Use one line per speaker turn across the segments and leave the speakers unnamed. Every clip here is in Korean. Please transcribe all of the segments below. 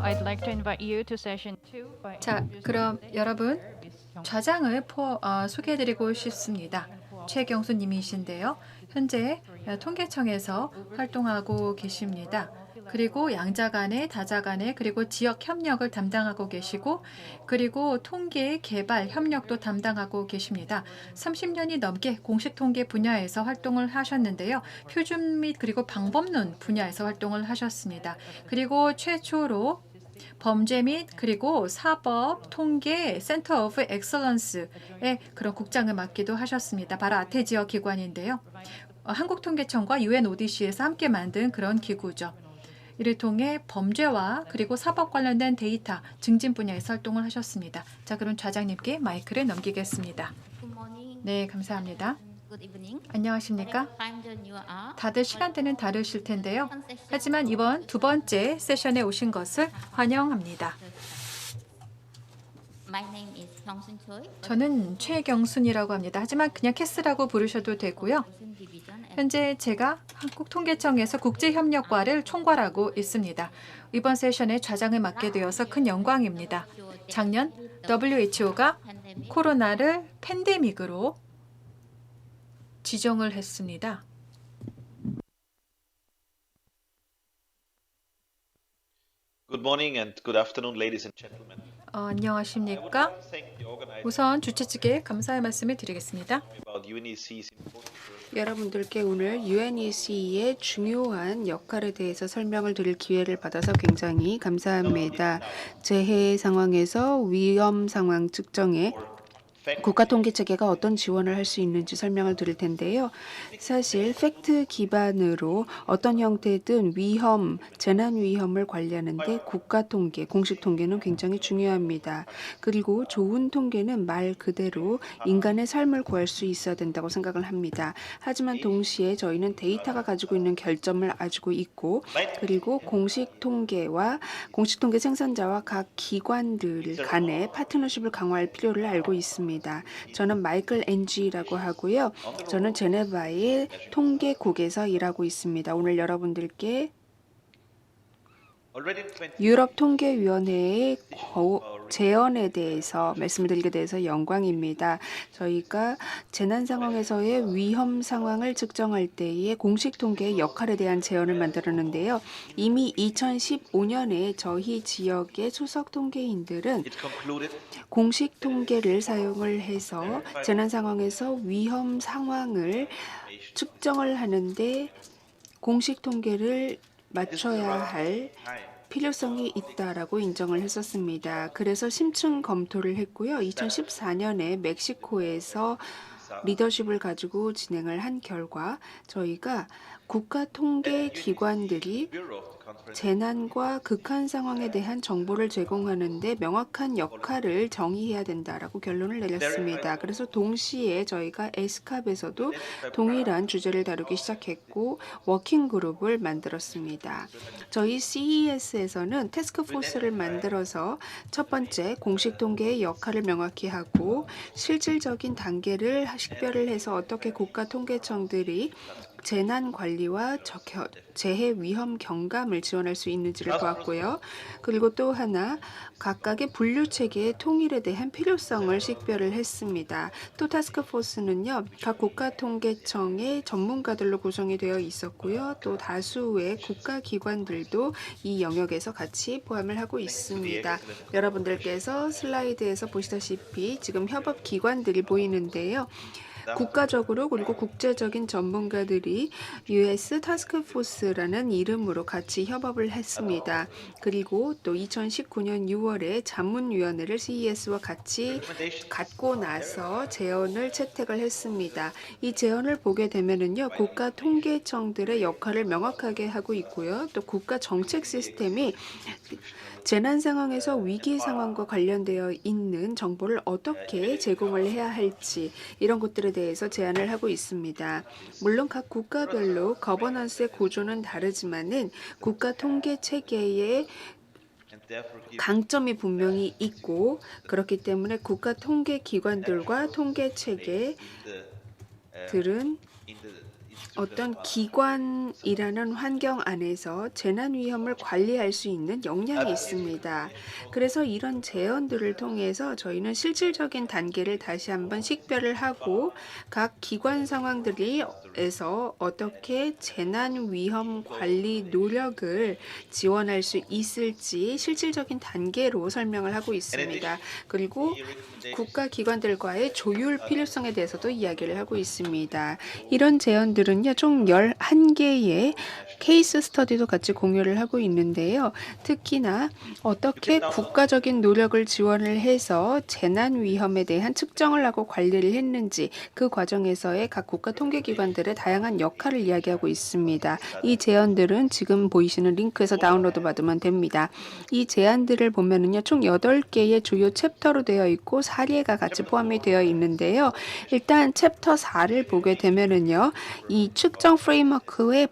I'd like to invite you to session 2 by
자, 그럼 여러분 좌장을 소개해드리고 싶습니다. 최경수 님이신데요. 현재 통계청에서 활동하고 계십니다. 그리고 양자 간의, 다자 간의, 그리고 지역 협력을 담당하고 계시고, 그리고 통계 개발 협력도 담당하고 계십니다. 30년이 넘게 공식 통계 분야에서 활동을 하셨는데요. 표준 및 그리고 방법론 분야에서 활동을 하셨습니다. 그리고 최초로 범죄 및 그리고 사법 통계 센터 오브 엑설런스의 그런 국장을 맡기도 하셨습니다. 바로 아태 지역 기관인데요. 한국통계청과 UNODC에서 함께 만든 그런 기구죠. 이를 통해 범죄와 그리고 사법 관련된 데이터 증진 분야에서 활동을 하셨습니다. 자, 그럼 좌장님께 마이크를 넘기겠습니다.
Good morning.
네, 감사합니다.
Good evening.
안녕하십니까?
Time zone you are.
다들 시간대는 다르실 텐데요. 하지만 이번 두 번째 세션에 오신 것을 환영합니다.
My name is Hyung-sun Choi.
저는 최경순이라고 합니다. 하지만 그냥 캐스라고 부르셔도 되고요.
Hyung-sun Division and
현재 제가 한국통계청에서 국제협력과를 총괄하고 있습니다. 이번 세션에 좌장을 맡게 되어서 큰 영광입니다. 작년 WHO가
pandemic.
코로나를 팬데믹으로 지정을 했습니다.
Good morning and good afternoon, ladies and gentlemen.
안녕하십니까?
Thank the organizers
우선 주최 측에 감사의 말씀을 드리겠습니다.
about UNEC's important work.
여러분들께 오늘 UNEC의 중요한 역할에 대해서 설명을 드릴 기회를 받아서 굉장히 감사합니다. 재해 상황에서 위험 상황 측정에 국가통계체계가 어떤 지원을 할 수 있는지 설명을 드릴 텐데요. 사실 팩트 기반으로 어떤 형태든 위험, 재난 위험을 관리하는데 국가통계, 공식 통계는 굉장히 중요합니다. 그리고 좋은 통계는 말 그대로 인간의 삶을 구할 수 있어야 된다고 생각을 합니다. 하지만 동시에 저희는 데이터가 가지고 있는 결점을 가지고 있고, 그리고 공식 통계와 공식 통계 생산자와 각 기관들 간의 파트너십을 강화할 필요를 알고 있습니다. 저는 마이클 엔지라고 하고요. 저는 제네바의 통계국에서 일하고 있습니다. 오늘 여러분들께
Already in 20
유럽 통계위원회의 제언에 대해서 말씀을 드리게 돼서 영광입니다. 저희가 재난 상황에서의 위험 상황을 측정할 때의 공식 통계의 역할에 대한 제언을 만들었는데요. 이미 2015년에 저희 지역의 수석 통계인들은
it concluded
공식 통계를 사용을 해서 재난 상황에서 위험 상황을 측정을 하는데 공식 통계를 맞춰야 할 필요성이 있다라고 인정을 했었습니다. 그래서 심층 검토를 했고요. 2014년에 멕시코에서 리더십을 가지고 진행을 한 결과 저희가 국가 통계 기관들이
Bureau of the Conference
재난과 극한 상황에 대한 정보를 제공하는데 명확한 역할을 정의해야 된다라고 결론을 내렸습니다. 그래서 동시에 저희가 에스캅에서도 동일한 주제를 다루기 시작했고 워킹 그룹을 만들었습니다. 저희 CES에서는 태스크포스를 만들어서 첫 번째 공식 통계의 역할을 명확히 하고 실질적인 단계를 식별을 해서 어떻게 국가 통계청들이 재난 관리와 재해 위험 경감을 지원할 수 있는지를 보았고요. 그리고 또 하나 각각의 분류 체계의 통일에 대한 필요성을 식별을 했습니다. 또 타스크포스는요, 각 국가통계청의 전문가들로 구성이 되어 있었고요. 또 다수의 국가기관들도 이 영역에서 같이 포함을 하고 있습니다. 여러분들께서 슬라이드에서 보시다시피 지금 협업 기관들이 보이는데요. 국가적으로 그리고 국제적인 전문가들이 US 타스크포스라는 이름으로 같이 협업을 했습니다. 그리고 또 2019년 6월에 자문위원회를 CES와 같이 갖고 나서 제언을 채택을 했습니다. 이 제언을 보게 되면은요, 국가 통계청들의 역할을 명확하게 하고 있고요. 또 국가 정책 시스템이 재난 상황에서 위기 상황과 관련되어 있는 정보를 어떻게 제공을 해야 할지 이런 것들에 대해서 제안을 하고 있습니다. 물론 각 국가별로 거버넌스의 구조는 다르지만은 국가 통계 체계의
and therefore give
강점이 분명히 있고 그렇기 때문에 국가 통계 기관들과 통계 체계들은
in the
어떤 기관이라는 환경 안에서 재난 위험을 관리할 수 있는 역량이 있습니다. 그래서 이런 제언들을 통해서 저희는 실질적인 단계를 다시 한번 식별을 하고 각 기관 상황들에서 어떻게 재난 위험 관리 노력을 지원할 수 있을지 실질적인 단계로 설명을 하고 있습니다. 그리고 국가 기관들과의 조율 필요성에 대해서도 이야기를 하고 있습니다. 이런 제언들은요, 총 11개의 케이스 스터디도 같이 공유를 하고 있는데요. 특히나 어떻게 국가적인 노력을 지원을 해서 재난 위험에 대한 측정을 하고 관리를 했는지 그 과정에서의 각 국가 통계기관들의 다양한 역할을 이야기하고 있습니다. 이 제언들은 지금 보이시는 링크에서 다운로드 받으면 됩니다. 이 제안들을 보면은요, 총 8개의 주요 챕터로 되어 있고 사례가 같이 포함이 되어 있는데요. 일단 챕터 4를 보게 되면은요, 이 측정 프레임워크의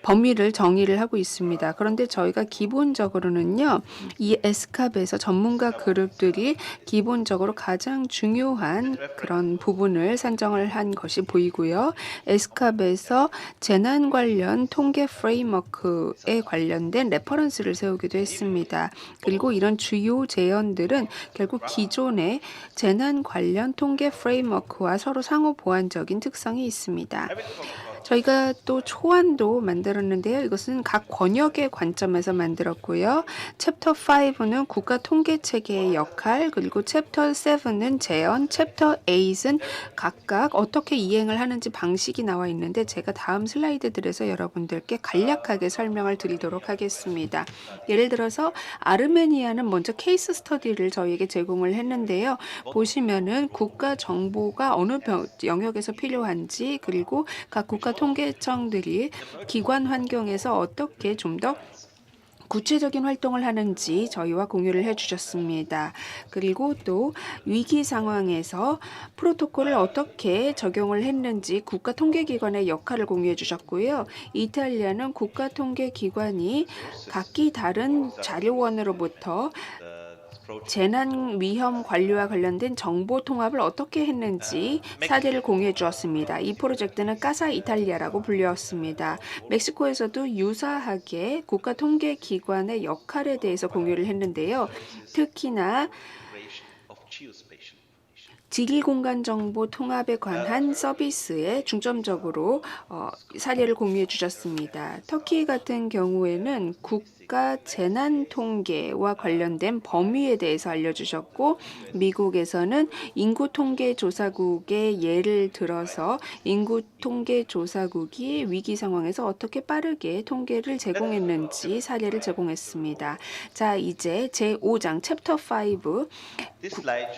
범위를 정의를 하고 있습니다. 그런데 저희가 기본적으로는요, 이 에스캅에서 전문가 그룹들이 기본적으로 가장 중요한 그런 부분을 산정을 한 것이 보이고요. 에스캅에서 재난 관련 통계 프레임워크에 관련된 레퍼런스를 세우기도 했습니다. 그리고 이런 주요 제언들은 결국 기존의 재난 관련 통계 프레임워크와 서로 상호 보완적인 특성이 있습니다. 저희가 또 초안도 만들었는데요. 이것은 각 권역의 관점에서 만들었고요. 챕터 5는 국가 통계 체계의 역할, 그리고 챕터 7은 재원, 챕터 8은 각각 어떻게 이행을 하는지 방식이 나와 있는데 제가 다음 슬라이드들에서 여러분들께 간략하게 설명을 드리도록 하겠습니다. 예를 들어서 아르메니아는 먼저 케이스 스터디를 저희에게 제공을 했는데요. 보시면은 국가 정보가 어느 영역에서 필요한지, 그리고 각 국가 통계청들이 기관 환경에서 어떻게 좀 더 구체적인 활동을 하는지 저희와 공유를 해주셨습니다. 그리고 또 위기 상황에서 프로토콜을 어떻게 적용을 했는지 국가통계기관의 역할을 공유해 주셨고요. 이탈리아는 국가통계기관이 각기 다른 자료원으로부터 재난 위험 관리와 관련된 정보 통합을 어떻게 했는지 사례를 공유해 주었습니다. 이 프로젝트는 까사 이탈리아라고 불렸습니다. 멕시코에서도 유사하게 국가통계기관의 역할에 대해서 공유를 했는데요. 특히나 지리공간 정보 통합에 관한 서비스에 중점적으로 사례를 공유해 주셨습니다. 터키 같은 경우에는 국가 재난 통계와 관련된 범위에 대해서 알려주셨고, 미국에서는 인구 통계 조사국의 예를 들어서 인구 통계 조사국이 위기 상황에서 어떻게 빠르게 통계를 제공했는지 사례를 제공했습니다. 자, 이제 제5장 챕터 5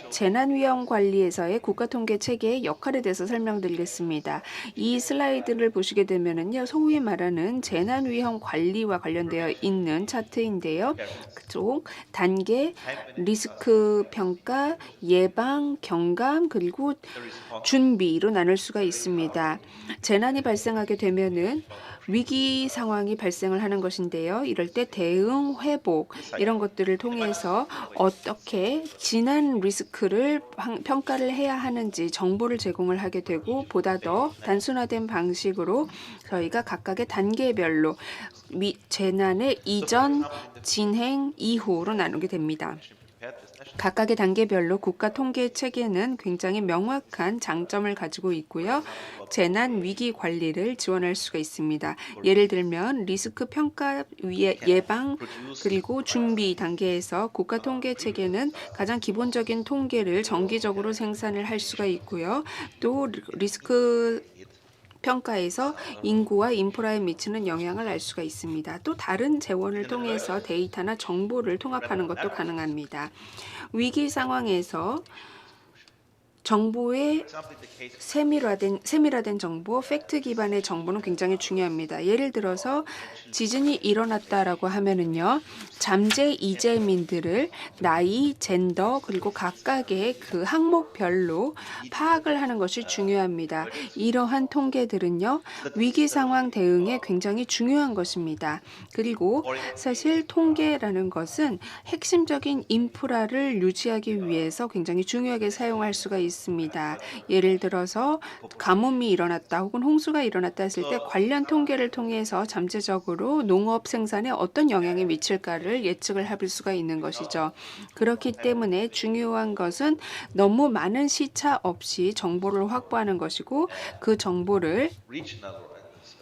재난 위험 관리에서의 국가 통계 체계의 역할에 대해서 설명드리겠습니다. 이 슬라이드를 보시게 되면은요, 소위 말하는 재난 위험 관리와 관련되어 있는 차트인데요. 그쪽 단계, 리스크 평가, 예방, 경감, 그리고 준비로 나눌 수가 있습니다. 재난이 발생하게 되면은 위기 상황이 발생을 하는 것인데요. 이럴 때 대응, 회복 이런 것들을 통해서 어떻게 지난 리스크를 평가를 해야 하는지 정보를 제공을 하게 되고, 보다 더 단순화된 방식으로 저희가 각각의 단계별로 재난의 이전, 진행, 이후로 나누게 됩니다. 각각의 단계별로 국가 통계 체계는 굉장히 명확한 장점을 가지고 있고요. 재난 위기 관리를 지원할 수가 있습니다. 예를 들면 리스크 평가, 예방, 그리고 준비 단계에서 국가 통계 체계는 가장 기본적인 통계를 정기적으로 생산을 할 수가 있고요. 또 리스크 평가에서 인구와 인프라에 미치는 영향을 알 수가 있습니다. 또 다른 재원을 통해서 데이터나 정보를 통합하는 것도 가능합니다. 위기 상황에서 정보의 세밀화된 정보, 팩트 기반의 정보는 굉장히 중요합니다. 예를 들어서 지진이 일어났다라고 하면은요, 잠재 이재민들을 나이, 젠더, 그리고 각각의 그 항목별로 파악을 하는 것이 중요합니다. 이러한 통계들은요, 위기 상황 대응에 굉장히 중요한 것입니다. 그리고 사실 통계라는 것은 핵심적인 인프라를 유지하기 위해서 굉장히 중요하게 사용할 수가 있습니다. 있습니다. 예를 들어서 가뭄이 일어났다 혹은 홍수가 일어났다 했을 때 관련 통계를 통해서 잠재적으로 농업 생산에 어떤 영향이 미칠까를 예측을 해볼 수가 있는 것이죠. 그렇기 때문에 중요한 것은 너무 많은 시차 없이 정보를 확보하는 것이고 그 정보를
regional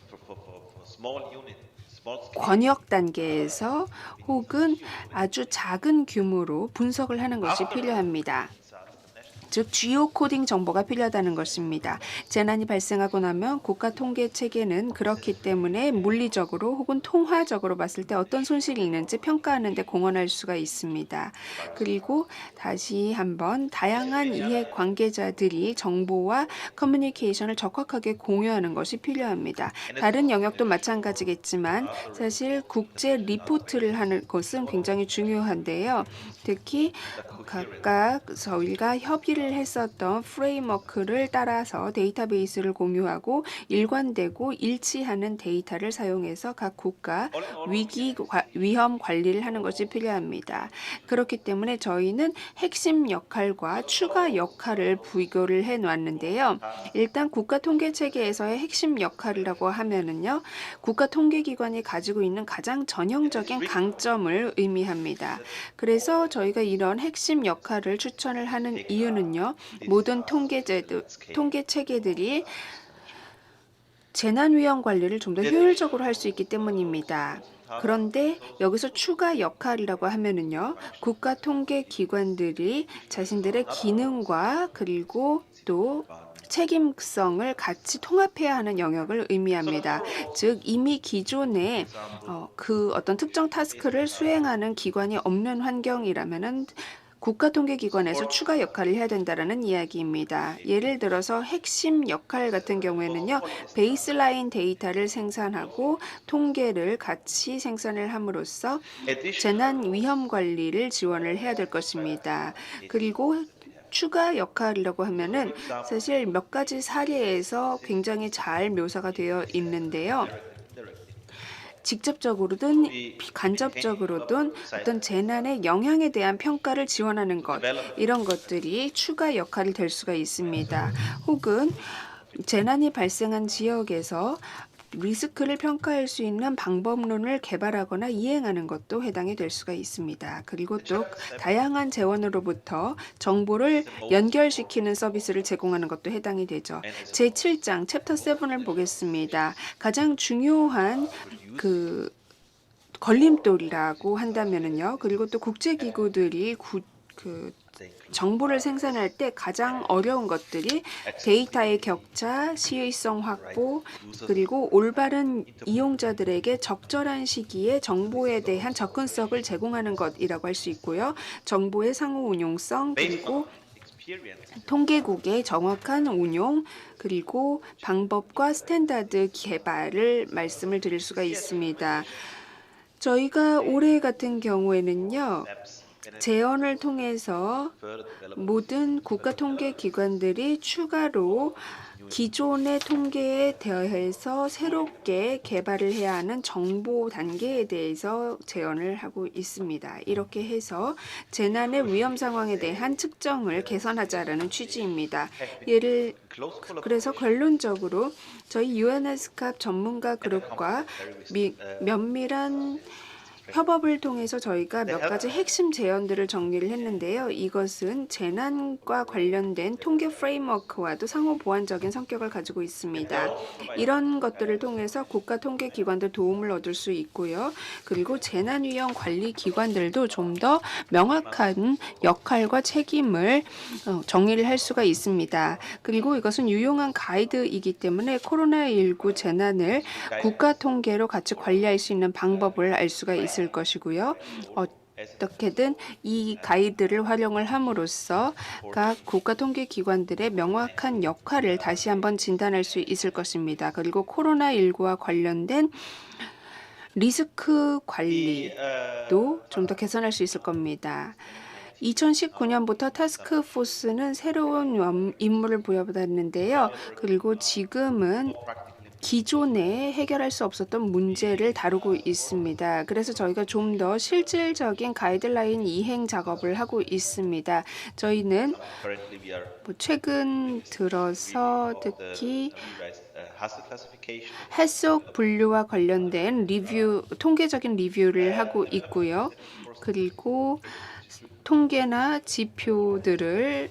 for small unit, small scale.
권역 단계에서 혹은 아주 작은 규모로 분석을 하는 것이 필요합니다. 즉 지오 코딩 정보가 필요하다는 것입니다. 재난이 발생하고 나면 국가 통계 체계는 그렇기 때문에 물리적으로 혹은 통화적으로 봤을 때 어떤 손실이 있는지 평가하는 데 공헌할 수가 있습니다. 그리고 다시 한번 다양한 이해 관계자들이 정보와 커뮤니케이션을 적확하게 공유하는 것이 필요합니다. 다른 영역도 마찬가지겠지만 사실 국제 리포트를 하는 것은 굉장히 중요한데요. 특히 각각 저희가 협의를 했었던 프레임워크를 따라서 데이터베이스를 공유하고 일관되고 일치하는 데이터를 사용해서 각 국가 위험 관리를 하는 것이 필요합니다. 그렇기 때문에 저희는 핵심 역할과 추가 역할을 비교를 해 놨는데요. 일단 국가 통계 체계에서의 핵심 역할이라고 하면은요. 국가 통계 기관이 가지고 있는 가장 전형적인 강점을 의미합니다. 그래서 저희가 이런 핵심 역할을 추천을 하는 이유는요. 모든 통계 체계들이 재난 위험 관리를 좀 더 효율적으로 할 수 있기 때문입니다. 그런데 여기서 추가 역할이라고 하면은요. 국가 통계 기관들이 자신들의 기능과 그리고 또 책임성을 같이 통합해야 하는 영역을 의미합니다. 즉 이미 기존에 그 어떤 특정 타스크를 수행하는 기관이 없는 환경이라면은 국가통계기관에서 추가 역할을 해야 된다는 이야기입니다. 예를 들어서 핵심 역할 같은 경우에는요. 베이스라인 데이터를 생산하고 통계를 같이 생산을 함으로써 재난 위험 관리를 지원을 해야 될 것입니다. 그리고 추가 역할이라고 하면은 사실 몇 가지 사례에서 굉장히 잘 묘사가 되어 있는데요. 직접적으로든 간접적으로든 어떤 재난의 영향에 대한 평가를 지원하는 것, 이런 것들이 추가 역할이 될 수가 있습니다. 혹은 재난이 발생한 지역에서 리스크를 평가할 수 있는 방법론을 개발하거나 이행하는 것도 해당이 될 수가 있습니다. 그리고 또 다양한 재원으로부터 정보를 연결시키는 서비스를 제공하는 것도 해당이 되죠. 제7장 챕터 7을 보겠습니다. 가장 중요한 그 걸림돌이라고 한다면은요. 그리고 또 국제기구들이 정보를 생산할 때 가장 어려운 것들이 데이터의 격차, 시의성 확보, 그리고 올바른 이용자들에게 적절한 시기에 정보에 대한 접근성을 제공하는 것이라고 할 수 있고요. 정보의 상호 운용성, 그리고 통계국의 정확한 운용, 그리고 방법과 스탠다드 개발을 말씀을 드릴 수가 있습니다. 저희가 올해 같은 경우에는요. 재원을 통해서 모든 국가통계기관들이 추가로 기존의 통계에 대해서 새롭게 개발을 해야 하는 정보 단계에 대해서 재원을 하고 있습니다. 이렇게 해서 재난의 위험 상황에 대한 측정을 개선하자라는 취지입니다. 그래서 결론적으로 저희 UNSCAP 전문가 그룹과 면밀한 협업을 통해서 저희가 몇 가지 핵심 제언들을 정리를 했는데요. 이것은 재난과 관련된 통계 프레임워크와도 상호 보완적인 성격을 가지고 있습니다. 이런 것들을 통해서 국가 통계 기관들 도움을 얻을 수 있고요. 그리고 재난 위험 관리 기관들도 좀 더 명확한 역할과 책임을 정리를 할 수가 있습니다. 그리고 이것은 유용한 가이드이기 때문에 코로나19 재난을 국가 통계로 같이 관리할 수 있는 방법을 알 수가 있을 것이고요. 어떻게든 이 가이드를 활용을 함으로써 각 국가통계기관들의 명확한 역할을 다시 한번 진단할 수 있을 것입니다. 그리고 코로나19와 관련된 리스크 관리도 좀 더 개선할 수 있을 겁니다. 2019년부터 타스크포스는 새로운 임무를 부여받았는데요. 그리고 지금은 기존에 해결할 수 없었던 문제를 다루고 있습니다. 그래서 저희가 좀 더 실질적인 가이드라인 이행 작업을 하고 있습니다. 저희는
Currently, we are
최근 들어서 특히
hazard classification.
해속 분류와 관련된 리뷰, 통계적인 리뷰를 하고 있고요. 그리고 통계나 지표들을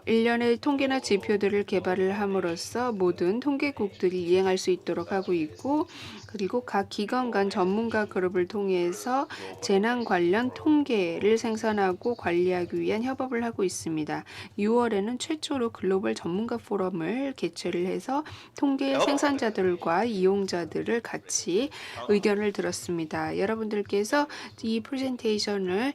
일련의 통계나 지표들을 개발을 함으로써 모든 통계국들이 이행할 수 있도록 하고 있고, 그리고 각 기관 간 전문가 그룹을 통해서 재난 관련 통계를 생산하고 관리하기 위한 협업을 하고 있습니다. 6월에는 최초로 글로벌 전문가 포럼을 개최를 해서 통계 생산자들과 이용자들을 같이 의견을 들었습니다. 여러분들께서 이 프레젠테이션을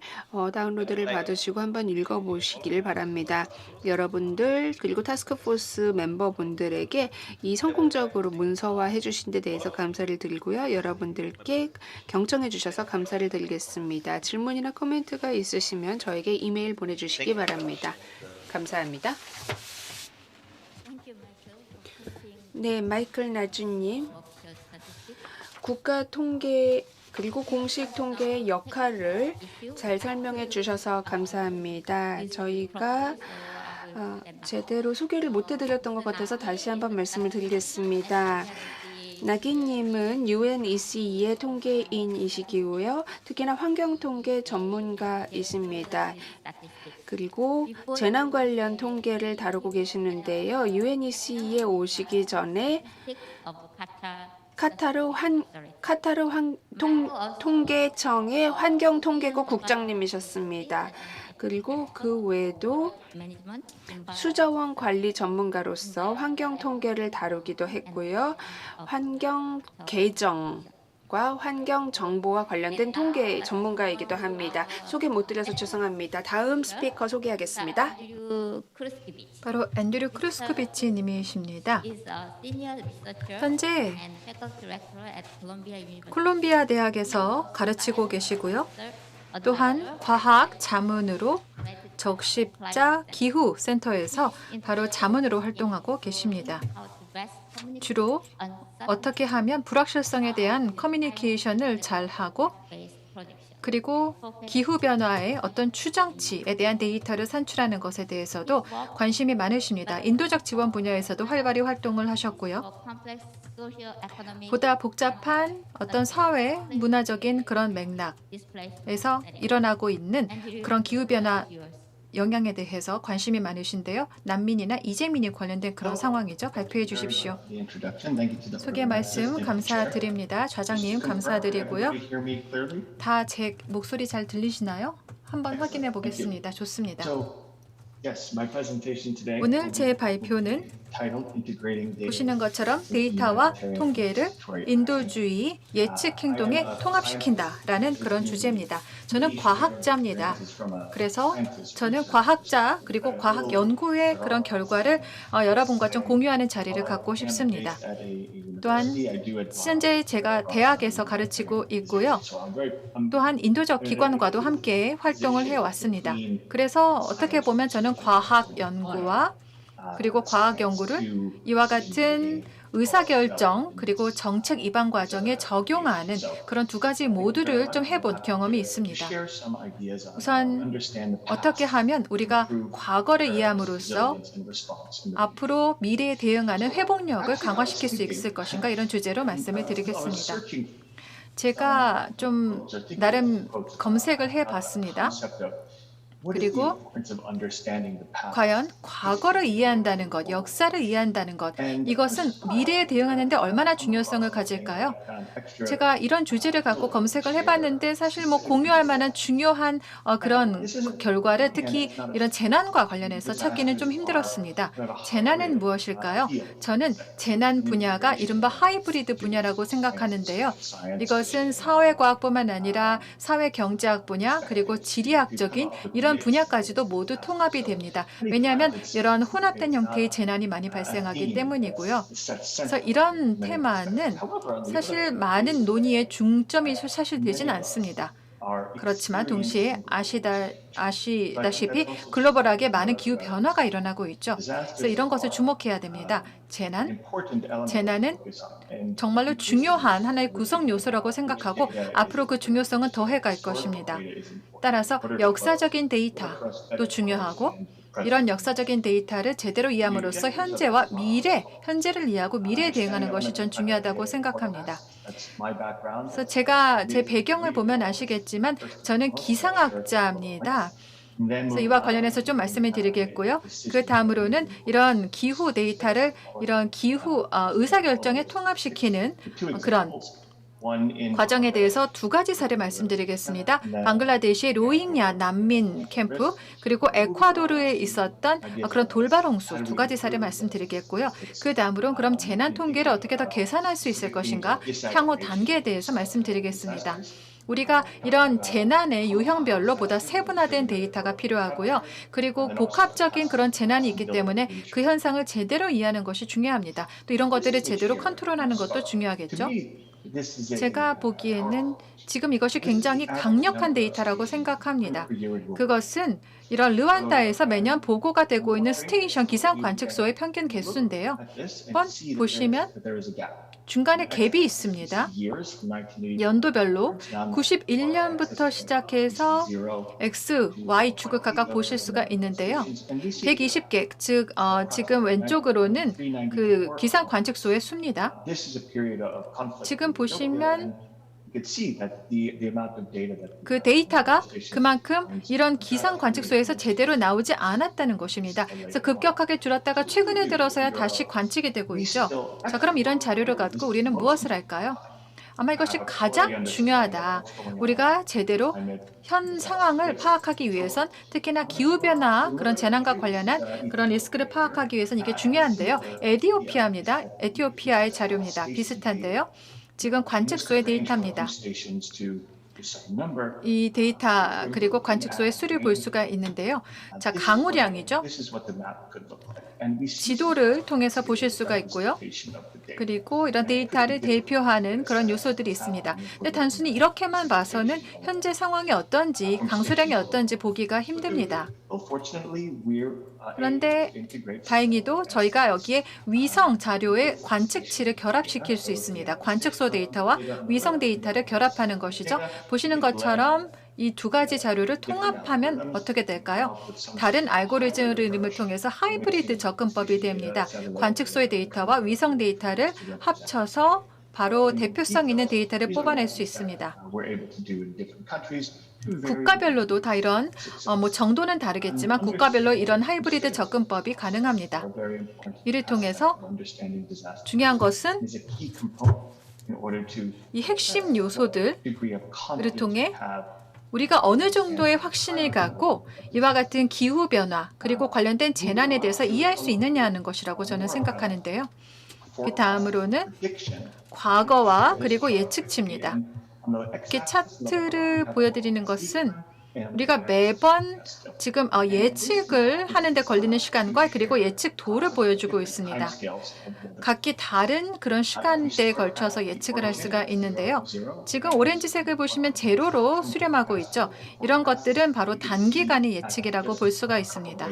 다운로드를 받으시고 한번 읽어보시기를 바랍니다. 여러분들 그리고 타스크포스 멤버분들에게 이 성공적으로 문서화해 주신 데 대해서 감사를 드리고요. 여러분들께 경청해 주셔서 감사를 드리겠습니다. 질문이나 코멘트가 있으시면 저에게 이메일 보내주시기 바랍니다. 감사합니다.
Thank you, Michael, for putting
네, 마이클 나주님,
of your statistics.
국가 통계 그리고 공식 통계의 역할을 잘 설명해 주셔서 감사합니다. 저희가 제대로 소개를 못 해드렸던 것 같아서 다시 한번 말씀을 드리겠습니다. 나기님은 UNECE의 통계인이시기고요. 특히나 환경통계 전문가이십니다. 그리고 재난 관련 통계를 다루고 계시는데요. UNECE에 오시기 전에 카타르 통계청의 환경통계국 국장님이셨습니다. 그리고 그 외에도 수자원 관리 전문가로서 환경 통계를 다루기도 했고요. 환경 계정과 환경 정보와 관련된 통계 전문가이기도 합니다. 소개 못 드려서 죄송합니다. 다음 스피커 소개하겠습니다.
바로 앤드류 크루스코비치 님이십니다. 현재 콜롬비아 대학에서 가르치고 계시고요. 또한 과학 자문으로 적십자 기후 센터에서 바로 자문으로 활동하고 계십니다. 주로 어떻게 하면 불확실성에 대한 커뮤니케이션을 잘 하고, 그리고 기후변화의 어떤 추정치에 대한 데이터를 산출하는 것에 대해서도 관심이 많으십니다. 인도적 지원 분야에서도 활발히 활동을 하셨고요. 보다 복잡한 어떤 사회, 문화적인 그런 맥락에서 일어나고 있는 그런 기후변화 영향에 대해서 관심이 많으신데요. 난민이나 이재민이 관련된 그런 상황이죠. 발표해 주십시오. 소개 말씀 감사드립니다. 좌장님 감사드리고요. 다 제 목소리 잘 들리시나요? 한번 확인해 보겠습니다. 좋습니다. 오늘 제 발표는 보시는 것처럼 데이터와 통계를 인도주의 예측 행동에 통합시킨다라는 그런 주제입니다. 저는 과학자입니다. 그래서 저는 과학자 그리고 과학 연구의 그런 결과를 여러분과 좀 공유하는 자리를 갖고 싶습니다. 또한 현재 제가 대학에서 가르치고 있고요. 또한 인도적 기관과도 함께 활동을 해왔습니다. 그래서 어떻게 보면 저는 과학 연구와 그리고 과학 연구를 이와 같은 의사결정 그리고 정책 입안 과정에 적용하는 그런 두 가지 모두를 좀 해본 경험이 있습니다. 우선 어떻게 하면 우리가 과거를 이해함으로써 앞으로 미래에 대응하는 회복력을 강화시킬 수 있을 것인가, 이런 주제로 말씀을 드리겠습니다. 제가 좀 나름 검색을 해봤습니다. 그리고 과연 과거를 이해한다는 것, 역사를 이해한다는 것, 이것은 미래에 대응하는 데 얼마나 중요성을 가질까요? 제가 이런 주제를 갖고 검색을 해봤는데 사실 뭐 공유할 만한 중요한 그런 결과를 특히 이런 재난과 관련해서 찾기는 좀 힘들었습니다. 재난은 무엇일까요? 저는 재난 분야가 이른바 하이브리드 분야라고 생각하는데요. 이것은 사회과학뿐만 아니라 사회경제학 분야 그리고 지리학적인 이런 분야까지도 모두 통합이 됩니다. 왜냐하면 이런 혼합된 형태의 재난이 많이 발생하기 때문이고요. 그래서 이런 테마는 사실 많은 논의의 중점이 사실 되지는 않습니다. 그렇지만 동시에 아시다시피 글로벌하게 많은 기후 변화가 일어나고 있죠. 그래서 이런 것을 주목해야 됩니다. 재난은 정말로 중요한 하나의 구성 요소라고 생각하고 앞으로 그 중요성은 더해갈 것입니다. 따라서 역사적인 데이터도 중요하고 이런 역사적인 데이터를 제대로 이해함으로써 현재와 미래, 현재를 이해하고 미래에 대응하는 것이 전 중요하다고 생각합니다. 그래서 제가 제 배경을 보면 아시겠지만 저는 기상학자입니다. 그래서 이와 관련해서 좀 말씀을 드리겠고요. 그 다음으로는 이런 기후 데이터를 이런 기후 의사결정에 통합시키는 그런 과정에 대해서 두 가지 사례 말씀드리겠습니다. 방글라데시의 로힝야 난민 캠프 그리고 에콰도르에 있었던 그런 돌발 홍수 두 가지 사례 말씀드리겠고요. 그 다음으로는 그럼 재난 통계를 어떻게 더 계산할 수 있을 것인가 향후 단계에 대해서 말씀드리겠습니다. 우리가 이런 재난의 유형별로 보다 세분화된 데이터가 필요하고요. 그리고 복합적인 그런 재난이 있기 때문에 그 현상을 제대로 이해하는 것이 중요합니다. 또 이런 것들을 제대로 컨트롤하는 것도 중요하겠죠. 제가 보기에는 지금 이것이 굉장히 강력한 데이터라고 생각합니다. 그것은 이런 르완다에서 매년 보고가 되고 있는 스테이션 기상 관측소의 평균 개수인데요. 한번 보시면 중간에 갭이 있습니다. 연도별로 91년부터 시작해서 X, Y축을 각각 보실 수가 있는데요. 120개, 즉 지금 왼쪽으로는 그 기상 관측소의 수입니다. 지금 보시면 그 데이터가 그만큼 이런 기상 관측소에서 제대로 나오지 않았다는 것입니다. 그래서 급격하게 줄었다가 최근에 들어서야 다시 관측이 되고 있죠. 자, 그럼 이런 자료를 갖고 우리는 무엇을 할까요? 아마 이것이 가장 중요하다. 우리가 제대로 현 상황을 파악하기 위해선 특히나 기후변화 그런 재난과 관련한 그런 리스크를 파악하기 위해선 이게 중요한데요. 에티오피아입니다. 에티오피아의 자료입니다. 비슷한데요. 지금 관측소의 데이터입니다. 이 데이터 그리고 관측소의 수를 볼 수가 있는데요. 자, 강우량이죠. 지도를 통해서 보실 수가 있고요. 그리고 이런 데이터를 대표하는 그런 요소들이 있습니다. 근데 단순히 이렇게만 봐서는 현재 상황이 어떤지, 강수량이 어떤지 보기가 힘듭니다. 그런데 다행히도 저희가 여기에 위성 자료의 관측치를 결합시킬 수 있습니다. 관측소 데이터와 위성 데이터를 결합하는 것이죠. 보시는 것처럼 이 두 가지 자료를 통합하면 어떻게 될까요? 다른 알고리즘을 통해서 하이브리드 접근법이 됩니다. 관측소의 데이터와 위성 데이터를 합쳐서 바로 대표성 있는 데이터를 뽑아낼 수 있습니다. 국가별로도 다 이런 정도는 다르겠지만 국가별로 이런 하이브리드 접근법이 가능합니다. 이를 통해서 중요한 것은 이 핵심 요소들을 통해 우리가 어느 정도의 확신을 갖고 이와 같은 기후변화 그리고 관련된 재난에 대해서 이해할 수 있느냐 하는 것이라고 저는 생각하는데요. 그 다음으로는 과거와 그리고 예측치입니다. 이렇게 차트를 보여드리는 것은 우리가 매번 지금 예측을 하는데 걸리는 시간과 그리고 예측도를 보여주고 있습니다. 각기 다른 그런 시간대에 걸쳐서 예측을 할 수가 있는데요. 지금 오렌지색을 보시면 제로로 수렴하고 있죠. 이런 것들은 바로 단기간의 예측이라고 볼 수가 있습니다.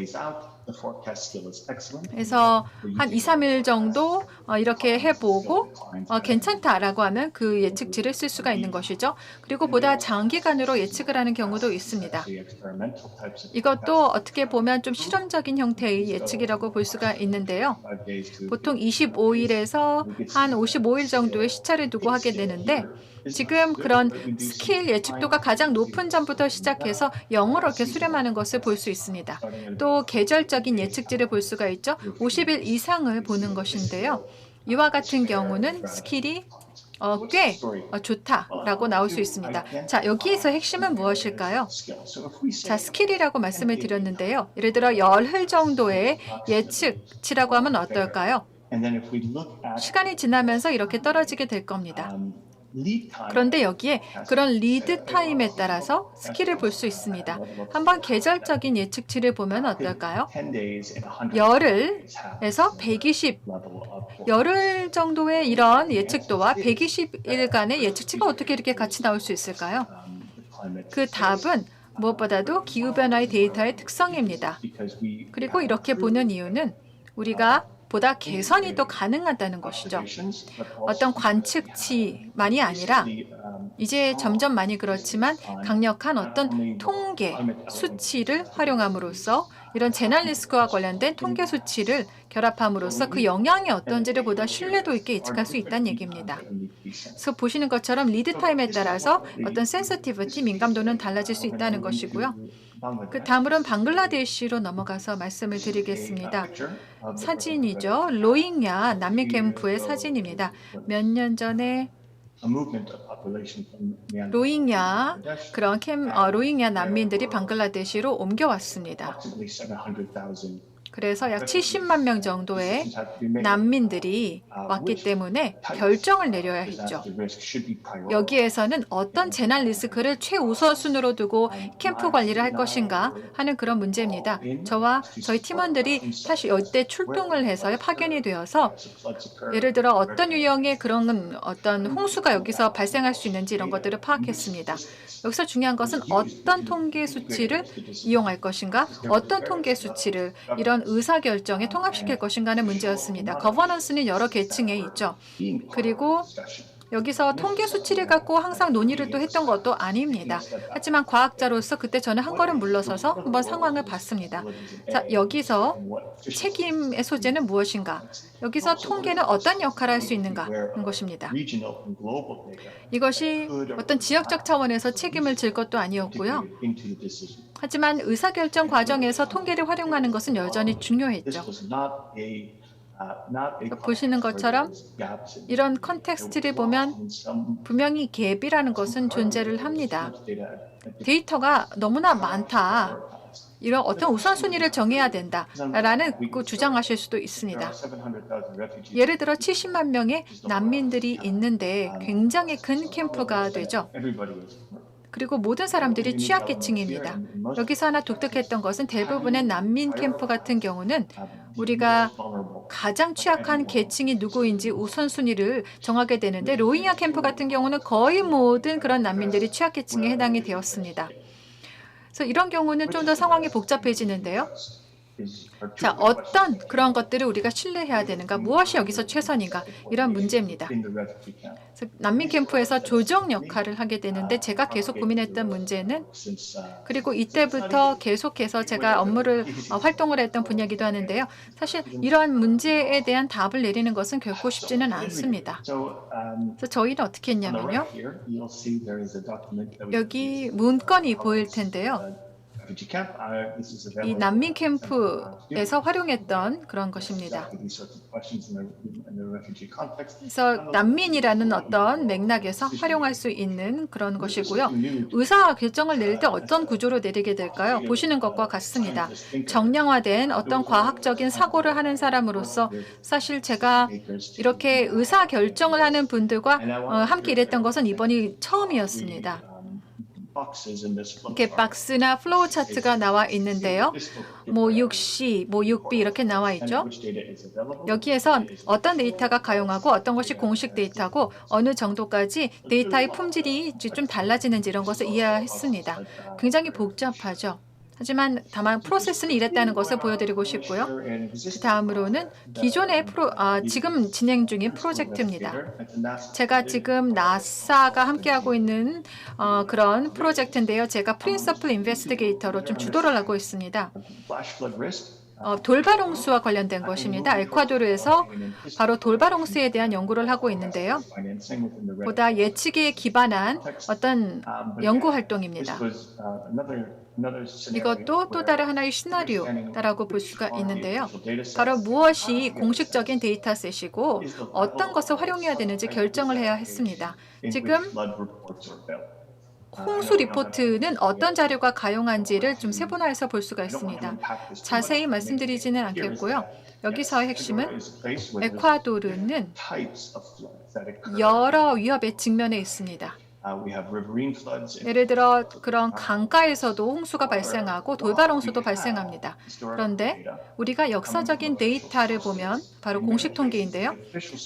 그래서 한 2, 3일 정도 이렇게 해보고 괜찮다라고 하면 그 예측치를 쓸 수가 있는 것이죠. 그리고 보다 장기간으로 예측을 하는 경우도 있습니다. 이것도 어떻게 보면 좀 실험적인 형태의 예측이라고 볼 수가 있는데요. 보통 25일에서 한 55일 정도의 시차를 두고 하게 되는데 지금 그런 스킬 예측도가 가장 높은 점부터 시작해서 0으로 이렇게 수렴하는 것을 볼 수 있습니다. 또 계절적인 예측치를 볼 수가 있죠. 50일 이상을 보는 것인데요. 이와 같은 경우는 스킬이 꽤 좋다라고 나올 수 있습니다. 자, 여기에서 핵심은 무엇일까요? 자, 스킬이라고 말씀을 드렸는데요. 예를 들어 열흘 정도의 예측치라고 하면 어떨까요? 시간이 지나면서 이렇게 떨어지게 될 겁니다. 그런데 여기에 그런 리드 타임에 따라서 스킬을 볼 수 있습니다. 한번 계절적인 예측치를 보면 어떨까요? 열흘에서 120, 열흘 정도의 이런 예측도와 120일간의 예측치가 어떻게 이렇게 같이 나올 수 있을까요? 그 답은 무엇보다도 기후변화의 데이터의 특성입니다. 그리고 이렇게 보는 이유는 우리가 보다 개선이 또 가능하다는 것이죠. 어떤 관측치만이 아니라 이제 점점 많이 그렇지만 강력한 어떤 통계 수치를 활용함으로써 이런 재난 리스크와 관련된 통계 수치를 결합함으로써 그 영향이 어떤지를 보다 신뢰도 있게 예측할 수 있다는 얘기입니다. 그래서 보시는 것처럼 리드 타임에 따라서 어떤 센서티비티, 민감도는 달라질 수 있다는 것이고요. 그 다음으로는 방글라데시로 넘어가서 말씀을 드리겠습니다. 사진이죠. 로힝야 난민 캠프의 사진입니다. 몇 년 전에 로힝야 로힝야 난민들이 방글라데시로 옮겨왔습니다. 그래서 약 70만 명 정도의 난민들이 왔기 때문에 결정을 내려야 했죠. 여기에서는 어떤 재난 리스크를 최우선순위로 두고 캠프 관리를 할 것인가 하는 그런 문제입니다. 저와 저희 팀원들이 사실 이때 출동을 해서 파견이 되어서 예를 들어 어떤 유형의 그런 어떤 홍수가 여기서 발생할 수 있는지 이런 것들을 파악했습니다. 여기서 중요한 것은 어떤 통계 수치를 이용할 것인가, 어떤 통계 수치를 이런 의사결정에 통합시킬 것인가 하는 문제였습니다. 거버넌스는 여러 계층에 있죠. 그리고 여기서 통계 수치를 갖고 항상 논의를 또 했던 것도 아닙니다. 하지만 과학자로서 그때 저는 한 걸음 물러서서 한번 상황을 봤습니다. 자, 여기서 책임의 소재는 무엇인가? 여기서 통계는 어떤 역할을 할 수 있는가 하는 것입니다. 이것이 어떤 지역적 차원에서 책임을 질 것도 아니었고요. 하지만 의사결정 과정에서 통계를 활용하는 것은 여전히 중요했죠. 보시는 것처럼 이런 컨텍스트를 보면 분명히 갭이라는 것은 존재를 합니다. 데이터가 너무나 많다. 이런 어떤 우선순위를 정해야 된다라는 주장하실 수도 있습니다. 예를 들어 70만 명의 난민들이 있는데 굉장히 큰 캠프가 되죠. 그리고 모든 사람들이 취약계층입니다. 여기서 하나 독특했던 것은 대부분의 난민 캠프 같은 경우는 우리가 가장 취약한 계층이 누구인지 우선순위를 정하게 되는데 로힝야 캠프 같은 경우는 거의 모든 그런 난민들이 취약계층에 해당이 되었습니다. 그래서 이런 경우는 좀 더 상황이 복잡해지는데요. 자, 어떤 그런 것들을 우리가 신뢰해야 되는가? 무엇이 여기서 최선인가? 이런 문제입니다. 그래서 난민 캠프에서 조정 역할을 하게 되는데 제가 계속 고민했던 문제는 그리고 이때부터 계속해서 제가 업무를 활동을 했던 분야이기도 하는데요. 사실 이러한 문제에 대한 답을 내리는 것은 결코 쉽지는 않습니다. 그래서 저희는 어떻게 했냐면요. 여기 문건이 보일 텐데요. 이 난민 캠프에서 활용했던 그런 것입니다. 그래서 난민이라는 어떤 맥락에서 활용할 수 있는 그런 것이고요. 의사 결정을 내릴 때 어떤 구조로 내리게 될까요? 보시는 것과 같습니다. 정량화된 어떤 과학적인 사고를 하는 사람으로서 사실 제가 이렇게 의사 결정을 하는 분들과 함께 일했던 것은 이번이 처음이었습니다. 이렇게 박스나 플로우 차트가 나와 있는데요. 뭐 6C, 뭐 6B 이렇게 나와 있죠. 여기에선 어떤 데이터가 가용하고 어떤 것이 공식 데이터고 어느 정도까지 데이터의 품질이 좀 달라지는지 이런 것을 이해했습니다. 굉장히 복잡하죠. 하지만 다만 프로세스는 이랬다는 것을 보여드리고 싶고요. 그 다음으로는 기존의 지금 진행 중인 프로젝트입니다. 제가 지금 나사가 함께하고 있는 그런 프로젝트인데요. 제가 프린서플 인베스티게이터로 좀 주도를 하고 있습니다. 돌발 홍수와 관련된 것입니다. 에콰도르에서 바로 돌발 홍수에 대한 연구를 하고 있는데요. 보다 예측에 기반한 어떤 연구 활동입니다. 이것도 또 다른 하나의 시나리오라고 볼 수가 있는데요. 바로 무엇이 공식적인 데이터셋이고 어떤 것을 활용해야 되는지 결정을 해야 했습니다. 지금 홍수 리포트는 어떤 자료가 가용한지를 좀 세분화해서 볼 수가 있습니다. 자세히 말씀드리지는 않겠고요. 여기서의 핵심은 에콰도르는 여러 위협에 직면해 있습니다. 예를 들어 그런 강가에서도 홍수가 발생하고 돌발 홍수도 발생합니다. 그런데 우리가 역사적인 데이터를 보면 바로 공식 통계인데요.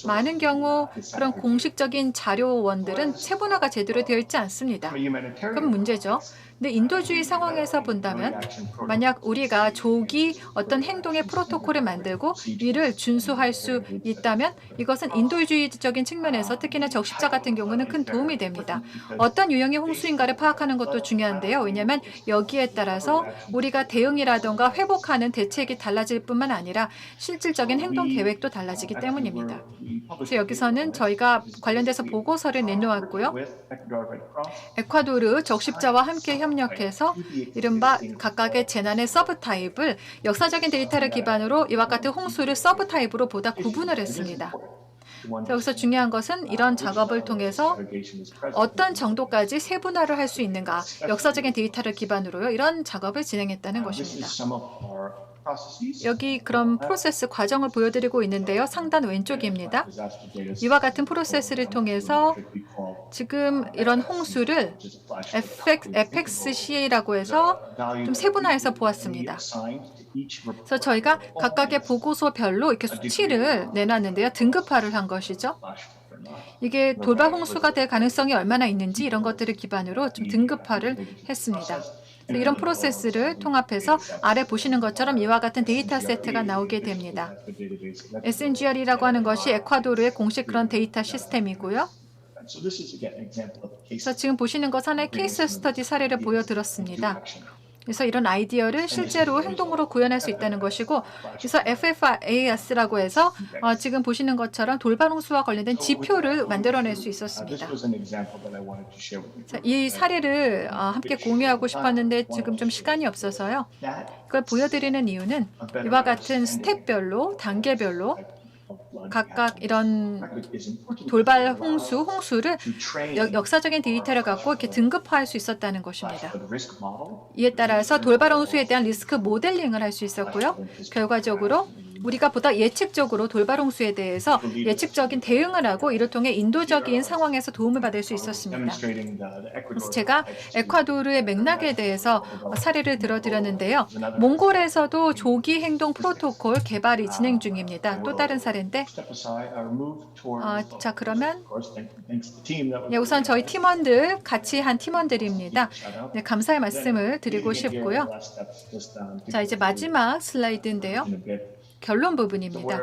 많은 경우 그런 공식적인 자료원들은 세분화가 제대로 되어 있지 않습니다. 그럼 문제죠. 근데 인도주의 상황에서 본다면 만약 우리가 조기 어떤 행동의 프로토콜을 만들고 이를 준수할 수 있다면 이것은 인도주의적인 측면에서 특히나 적십자 같은 경우는 큰 도움이 됩니다. 어떤 유형의 홍수인가를 파악하는 것도 중요한데요. 왜냐하면 여기에 따라서 우리가 대응이라던가 회복하는 대책이 달라질 뿐만 아니라 실질적인 행동 계획도 달라지기 때문입니다. 그래서 여기서는 저희가 관련돼서 보고서를 내놓았고요. 에콰도르 적십자와 함께 협력해서 이른바 각각의 재난의 서브타입을 역사적인 데이터를 기반으로 이와 같은 홍수를 서브타입으로 보다 구분을 했습니다. 여기서 중요한 것은 이런 작업을 통해서 어떤 정도까지 세분화를 할 수 있는가, 역사적인 데이터를 기반으로요. 이런 작업을 진행했다는 것입니다. 여기 그런 프로세스 과정을 보여드리고 있는데요. 상단 왼쪽입니다. 이와 같은 프로세스를 통해서 지금 이런 홍수를 FXCA라고 해서 좀 세분화해서 보았습니다. 그래서 저희가 각각의 보고서별로 이렇게 수치를 내놨는데요. 등급화를 한 것이죠. 이게 돌발 홍수가 될 가능성이 얼마나 있는지 이런 것들을 기반으로 좀 등급화를 했습니다. 이런 프로세스를 통합해서 아래 보시는 것처럼 이와 같은 데이터 세트가 나오게 됩니다. SNGR이라고 하는 것이 에콰도르의 공식 그런 데이터 시스템이고요. 그래서 지금 보시는 것 하나의 케이스 스터디 사례를 보여드렸습니다. 그래서 이런 아이디어를 실제로 행동으로 구현할 수 있다는 것이고, 그래서 FFAS라고 해서 지금 보시는 것처럼 돌발 홍수와 관련된 지표를 만들어낼 수 있었습니다. 자, 이 사례를 함께 공유하고 싶었는데 지금 좀 시간이 없어서요. 그걸 보여드리는 이유는 이와 같은 스텝별로, 단계별로 각각 이런 돌발 홍수를 역사적인 데이터를 갖고 이렇게 등급화할 수 있었다는 것입니다. 이에 따라서 돌발 홍수에 대한 리스크 모델링을 할 수 있었고요. 결과적으로 우리가 보다 예측적으로 돌발 홍수에 대해서 예측적인 대응을 하고 이를 통해 인도적인 상황에서 도움을 받을 수 있었습니다. 그래서 제가 에콰도르의 맥락에 대해서 사례를 들어드렸는데요. 몽골에서도 조기 행동 프로토콜 개발이 진행 중입니다. 또 다른 사례인데, 자 그러면 우선 저희 팀원들 같이 한 팀원들입니다. 네, 감사의 말씀을 드리고 싶고요. 자 이제 마지막 슬라이드인데요. 결론 부분입니다.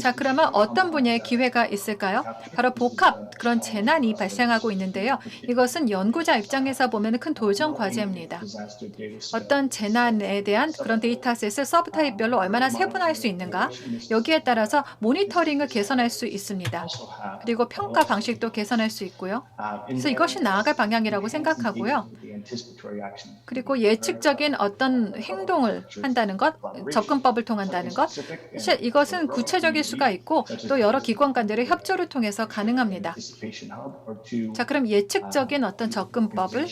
자, 그러면 어떤 분야의 기회가 있을까요? 바로 복합 그런 재난이 발생하고 있는데요. 이것은 연구자 입장에서 보면 큰 도전 과제입니다. 어떤 재난에 대한 그런 데이터셋을 서브타입별로 얼마나 세분화할 수 있는가? 여기에 따라서 모니터링을 개선할 수 있습니다. 그리고 평가 방식도 개선할 수 있고요. 그래서 이것이 나아갈 방향이라고 생각하고요. 그리고 예측적인 어떤 행동을 한다는 것, 접근법을 통한다는 것, 사실 이것은 구체적일 수가 있고 또 여러 기관 간들의 협조를 통해서 가능합니다. 자, 그럼 예측적인 어떤 접근법을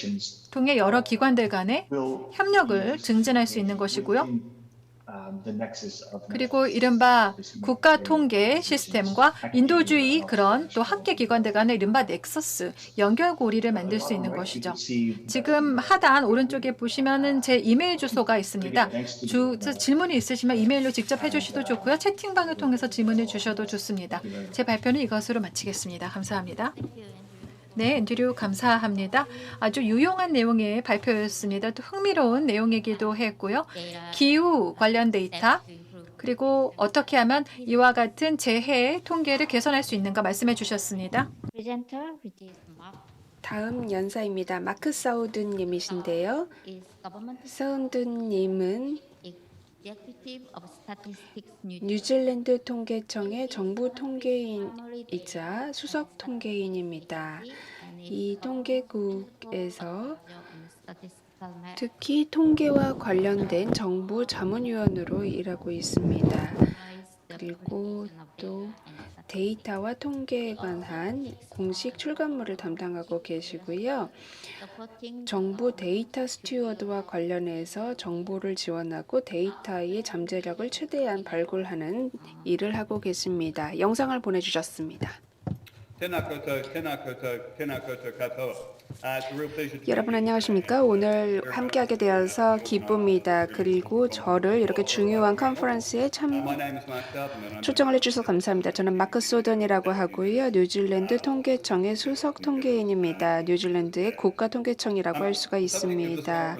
통해 여러 기관들 간의 협력을 증진할 수 있는 것이고요. 그리고 이른바 국가 통계 시스템과 인도주의 그런 또 학계 기관들 간의 이른바 넥서스, 연결고리를 만들 수 있는 것이죠. 지금 하단 오른쪽에 보시면은 제 이메일 주소가 있습니다. 질문이 있으시면 이메일로 직접 해주셔도 좋고요. 채팅방을 통해서 질문을 주셔도 좋습니다. 제 발표는 이것으로 마치겠습니다. 감사합니다. 네, 앤드류 감사합니다. 아주 유용한 내용의 발표였습니다. 또 흥미로운 내용이기도 했고요. 기후 관련 데이터, 그리고 어떻게 하면 이와 같은 재해 통계를 개선할 수 있는가 말씀해 주셨습니다.
Presenter, which is Mark,
다음 연사입니다. 마크 사우든님이신데요.
is Government
사우든님은
Executive of Statistics New
뉴질랜드 통계청의 정부 통계인이자 수석 통계인입니다. 이 통계국에서 특히 통계와 관련된 정부 자문위원으로 일하고 있습니다. 그리고 또 데이터와 통계에 관한 공식 출간물을 담당하고 계시고요. 정부 데이터 스튜어드와 관련해서 정보를 지원하고 데이터의 잠재력을 최대한 발굴하는 일을 하고 계십니다. 영상을 보내주셨습니다. 여러분 안녕하십니까? 오늘 함께하게 되어서 기쁩니다. 그리고 저를 이렇게 중요한 컨퍼런스에 초청을 해주셔서 감사합니다. 저는 마크 소던이라고 하고요. 뉴질랜드 통계청의 수석 통계인입니다. 뉴질랜드의 국가통계청이라고 할 수가 있습니다.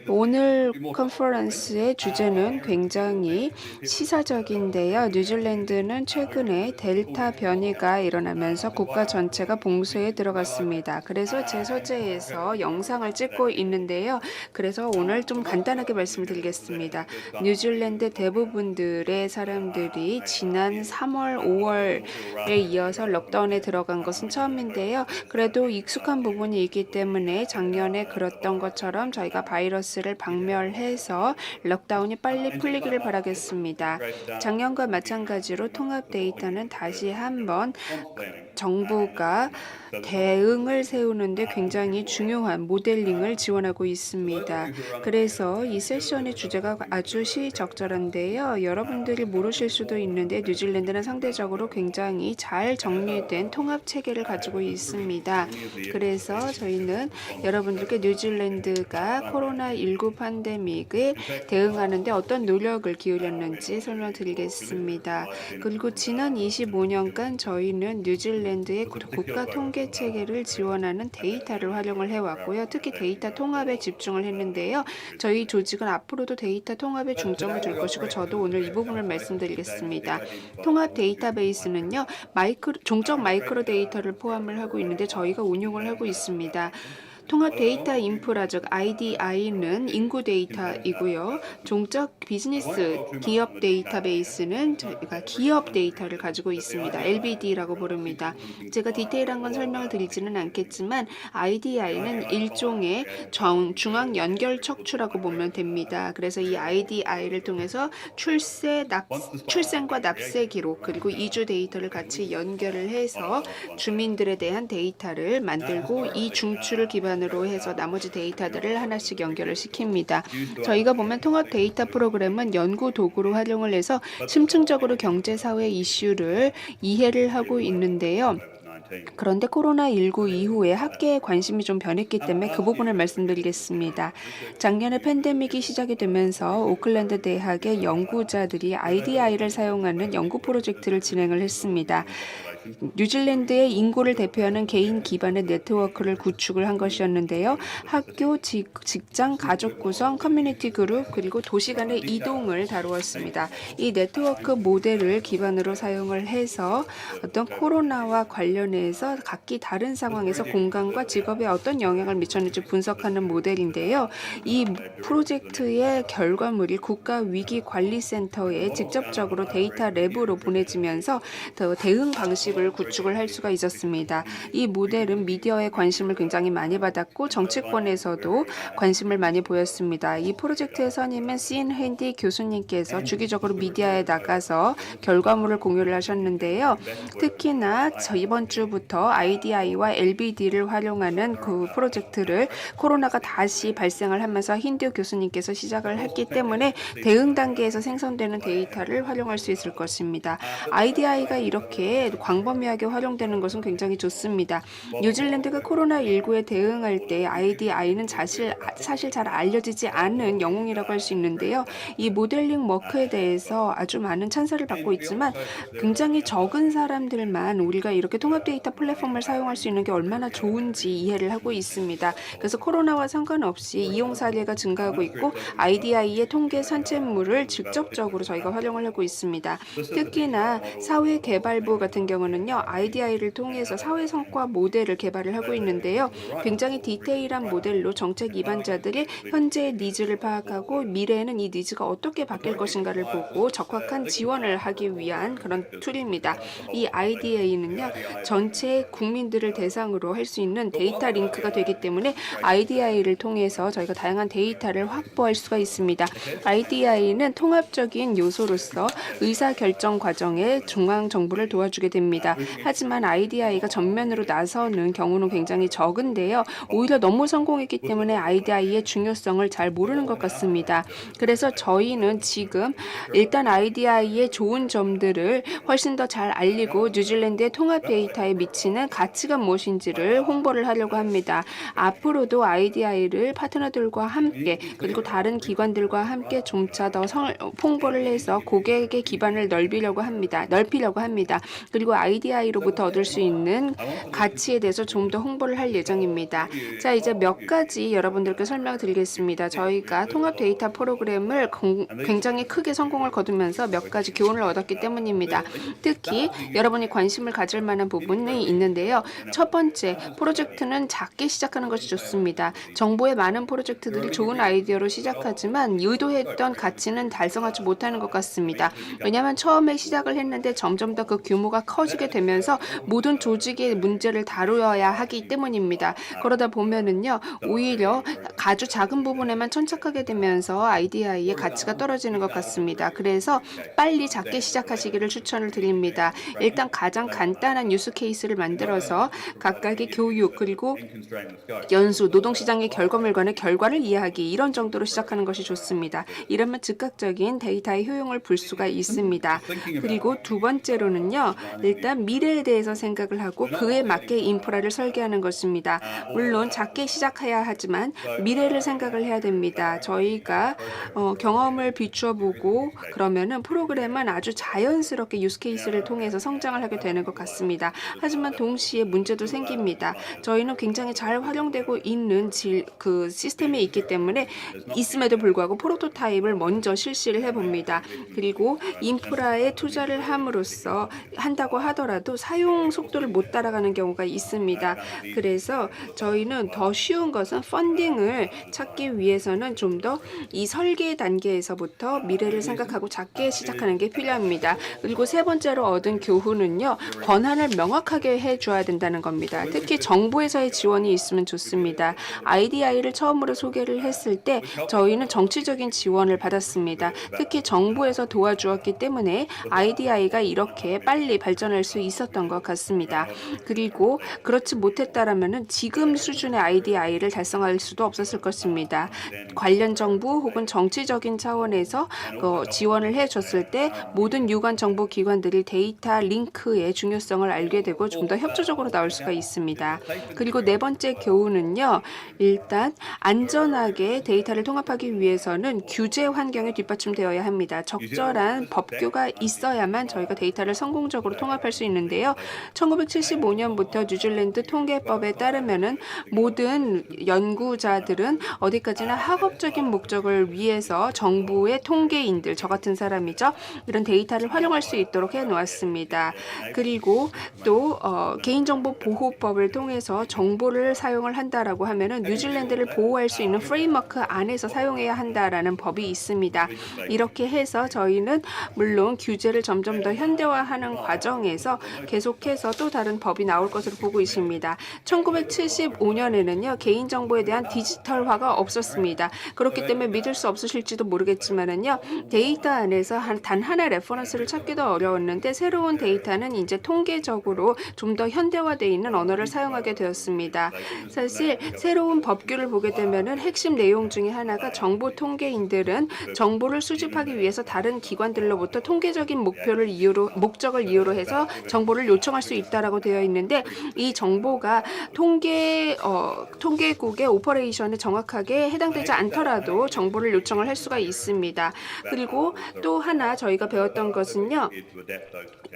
오늘 컨퍼런스의 주제는 굉장히 시사적인데요. 뉴질랜드는 최근에 델타 변이가 일어나면서 국가 전체가 봉쇄에 들어갔습니다. 그래서 제 소재에서 영상을 찍고 있는데요. 그래서 오늘 좀 간단하게 말씀드리겠습니다. 뉴질랜드 대부분들의 사람들이 지난 3월, 5월에 이어서 록다운에 들어간 것은 처음인데요. 그래도 익숙한 부분이 있기 때문에 작년에 그랬던 것처럼 저희가 바이러스를 박멸해서 록다운이 빨리 풀리기를 바라겠습니다. 작년과 마찬가지로 통합 데이터는 다시 한번 정부가 대응을 세우는데 굉장히 중요한 모델링을 지원하고 있습니다. 그래서 이 세션의 주제가 아주 시적절한데요. 여러분들이 모르실 수도 있는데 뉴질랜드는 상대적으로 굉장히 잘 정리된 통합 체계를 가지고 있습니다. 그래서 저희는 여러분들께 뉴질랜드가 코로나19 팬데믹에 대응하는데 어떤 노력을 기울였는지 설명드리겠습니다. 그리고 지난 25년간 저희는 뉴질랜드의 국가 통계 체계를 지원하는 데이터를 활용을 해왔고요. 특히 데이터 통합에 집중을 했는데요. 저희 조직은 앞으로도 데이터 통합에 중점을 둘 것이고 저도 오늘 이 부분을 말씀드리겠습니다. 통합 데이터베이스는요. 종적 마이크로 데이터를 포함을 하고 있는데 저희가 운용을 하고 있습니다. 통합 데이터 인프라 즉 IDI는 인구 데이터이고요. 종적 비즈니스 기업 데이터베이스는 저희가 기업 데이터를 가지고 있습니다. LBD라고 부릅니다. 제가 디테일한 건 설명을 드리지는 않겠지만 IDI는 일종의 중앙 연결 척추라고 보면 됩니다. 그래서 이 IDI를 통해서 출생과 납세 기록 그리고 이주 데이터를 같이 연결을 해서 주민들에 대한 데이터를 만들고 이 중추를 기반으로 해서 나머지 데이터들을 하나씩 연결을 시킵니다. 저희가 보면 통합 데이터 프로그램은 연구 도구로 활용을 해서 심층적으로 경제 사회 이슈를 이해를 하고 있는데요. 그런데 코로나19 이후에 학계의 관심이 좀 변했기 때문에 그 부분을 말씀드리겠습니다. 작년에 팬데믹이 시작이 되면서 오클랜드 대학의 연구자들이 IDI를 사용하는 연구 프로젝트를 진행을 했습니다. 뉴질랜드의 인구를 대표하는 개인 기반의 네트워크를 구축을 한 것이었는데요. 학교, 직장, 가족 구성, 커뮤니티 그룹, 그리고 도시 간의 이동을 다루었습니다. 이 네트워크 모델을 기반으로 사용을 해서 어떤 코로나와 관련해서 각기 다른 상황에서 공간과 직업에 어떤 영향을 미쳤는지 분석하는 모델인데요. 이 프로젝트의 결과물이 국가위기관리센터에 직접적으로 데이터 랩으로 보내지면서 더 대응 방식을 구축을 할 수가 있었습니다. 이 모델은 미디어의 관심을 굉장히 많이 받았고 정치권에서도 관심을 많이 보였습니다. 이 프로젝트의 선임은 시인 핸디 교수님께서 주기적으로 미디어에 나가서 결과물을 공유를 하셨는데요. 특히나 이번 주부터 IDI와 LBD를 활용하는 그 프로젝트를 코로나가 다시 발생을 하면서 힌두 교수님께서 시작을 했기 때문에 대응 단계에서 생성되는 데이터를 활용할 수 있을 것입니다. IDI가 이렇게 광범위하게 활용되는 것은 굉장히 좋습니다. 뉴질랜드가 코로나19에 대응할 때 IDI는 사실 잘 알려지지 않은 영웅이라고 할 수 있는데요. 이 모델링 워크에 대해서 아주 많은 찬사를 받고 있지만 굉장히 적은 사람들만 우리가 이렇게 통합 데이터 플랫폼을 사용할 수 있는 게 얼마나 좋은지 이해를 하고 있습니다. 그래서 코로나와 상관없이 이용 사례가 증가하고 있고 IDI의 통계 산책물을 직접적으로 저희가 활용을 하고 있습니다. 특히나 사회개발부 같은 경우는요. IDI를 통해서 사회 성과 모델을 개발을 하고 있는데요. 굉장히 디테일한 모델로 정책 입안자들이 현재의 니즈를 파악하고 미래에는 이 니즈가 어떻게 바뀔 것인가를 보고 적합한 지원을 하기 위한 그런 툴입니다. 이 IDA는요. 전체 국민들을 대상으로 할 수 있는 데이터 링크가 되기 때문에 IDI를 통해서 저희가 다양한 데이터를 확보할 수가 있습니다. IDI는 통합적인 요소로서 의사결정 과정에 중앙정부를 도와주게 됩니다. 하지만 IDI가 전면으로 나서는 경우는 굉장히 적은데요. 오히려 너무 성공했기 때문에 IDI의 중요성을 잘 모르는 것 같습니다. 그래서 저희는 지금 일단 IDI의 좋은 점들을 훨씬 더 잘 알리고 뉴질랜드의 통합 데이터의 데이터에 미치는 가치가 무엇인지를 홍보를 하려고 합니다. 앞으로도 IDI를 파트너들과 함께 그리고 다른 기관들과 함께 점차 더 홍보를 해서 고객의 기반을 넓히려고 합니다. 그리고 IDI로부터 얻을 수 있는 가치에 대해서 좀 더 홍보를 할 예정입니다. 자, 이제 몇 가지 여러분들께 설명드리겠습니다. 저희가 통합 데이터 프로그램을 굉장히 크게 성공을 거두면서 몇 가지 교훈을 얻었기 때문입니다. 특히 여러분이 관심을 가질 만한 부분이 있는데요. 첫 번째, 프로젝트는 작게 시작하는 것이 좋습니다. 정보의 많은 프로젝트들이 좋은 아이디어로 시작하지만 의도했던 가치는 달성하지 못하는 것 같습니다. 왜냐하면 처음에 시작을 했는데 점점 더 그 규모가 커지게 되면서 모든 조직의 문제를 다루어야 하기 때문입니다. 그러다 보면은요, 오히려 아주 작은 부분에만 천착하게 되면서 IDI의 가치가 떨어지는 것 같습니다. 그래서 빨리 작게 시작하시기를 추천을 드립니다. 일단 가장 간단한 유스 케이스를 만들어서 각각의 교육 그리고 연수, 노동시장의 결과물과의 결과를 이해하기 이런 정도로 시작하는 것이 좋습니다. 이러면 즉각적인 데이터의 효용을 볼 수가 있습니다. 그리고 두 번째로는요. 일단 미래에 대해서 생각을 하고 그에 맞게 인프라를 설계하는 것입니다. 물론 작게 시작해야 하지만 미래를 생각을 해야 됩니다. 저희가 경험을 비추어 보고 그러면은 프로그램은 아주 자연스럽게 유스 케이스를 통해서 성장을 하게 되는 것 같습니다. 하지만 동시에 문제도 생깁니다. 저희는 굉장히 잘 활용되고 있는 그 시스템에 있기 때문에 있음에도 불구하고 프로토타입을 먼저 실시를 해봅니다. 그리고 인프라에 투자를 함으로써 한다고 하더라도 사용 속도를 못 따라가는 경우가 있습니다. 그래서 저희는 더 쉬운 것은 펀딩을 찾기 위해서는 좀 더 이 설계 단계에서부터 미래를 생각하고 작게 시작하는 게 필요합니다. 그리고 세 번째로 얻은 교훈은요. 권한을 명확하게 해줘야 된다는 겁니다. 특히 정부에서의 지원이 있으면 좋습니다. IDI를 처음으로 소개를 했을 때 저희는 정치적인 지원을 받았습니다. 특히 정부에서 도와주었기 때문에 IDI가 이렇게 빨리 발전할 수 있었던 것 같습니다. 그리고 그렇지 못했다라면은 지금 수준의 IDI를 달성할 수도 없었을 것입니다. 관련 정부 혹은 정치적인 차원에서 지원을 해줬을 때 모든 유관 정보 기관들이 데이터 링크의 중요성을 알게 되고 좀 더 협조적으로 나올 수가 있습니다. 그리고 네 번째 교훈은요. 일단 안전하게 데이터를 통합하기 위해서는 규제 환경이 뒷받침되어야 합니다. 적절한 법규가 있어야만 저희가 데이터를 성공적으로 통합할 수 있는데요. 1975년부터 뉴질랜드 통계법에 따르면은 모든 연구자들은 어디까지나 학업적인 목적을 위해서 정부의 통계인들, 저 같은 사람이죠. 이런 데이터를 활용할 수 있도록 해놓았습니다. 그리고 또 개인정보 보호법을 통해서 정보를 사용을 한다라고 하면은 뉴질랜드를 보호할 수 있는 프레임워크 안에서 사용해야 한다라는 법이 있습니다. 이렇게 해서 저희는 물론 규제를 점점 더 현대화하는 과정에서 계속해서 또 다른 법이 나올 것으로 보고 있습니다. 1975년에는요. 개인정보에 대한 디지털화가 없었습니다. 그렇기 때문에 믿을 수 없으실지도 모르겠지만은요. 데이터 안에서 단 하나의 레퍼런스를 찾기도 어려웠는데 새로운 데이터는 이제 통계적으로 좀 더 현대화되어 있는 언어를 사용하게 되었습니다. 사실 새로운 법규를 보게 되면은 핵심 내용 중에 하나가 정보 통계인들은 정보를 수집하기 위해서 다른 기관들로부터 통계적인 목적을 이유로 해서 정보를 요청할 수 있다라고 되어 있는데 이 정보가 통계국의 오퍼레이션에 정확하게 해당되지 않더라도 정보를 요청을 할 수가 있습니다. 그리고 또 하나 저희가 배웠던 것은요.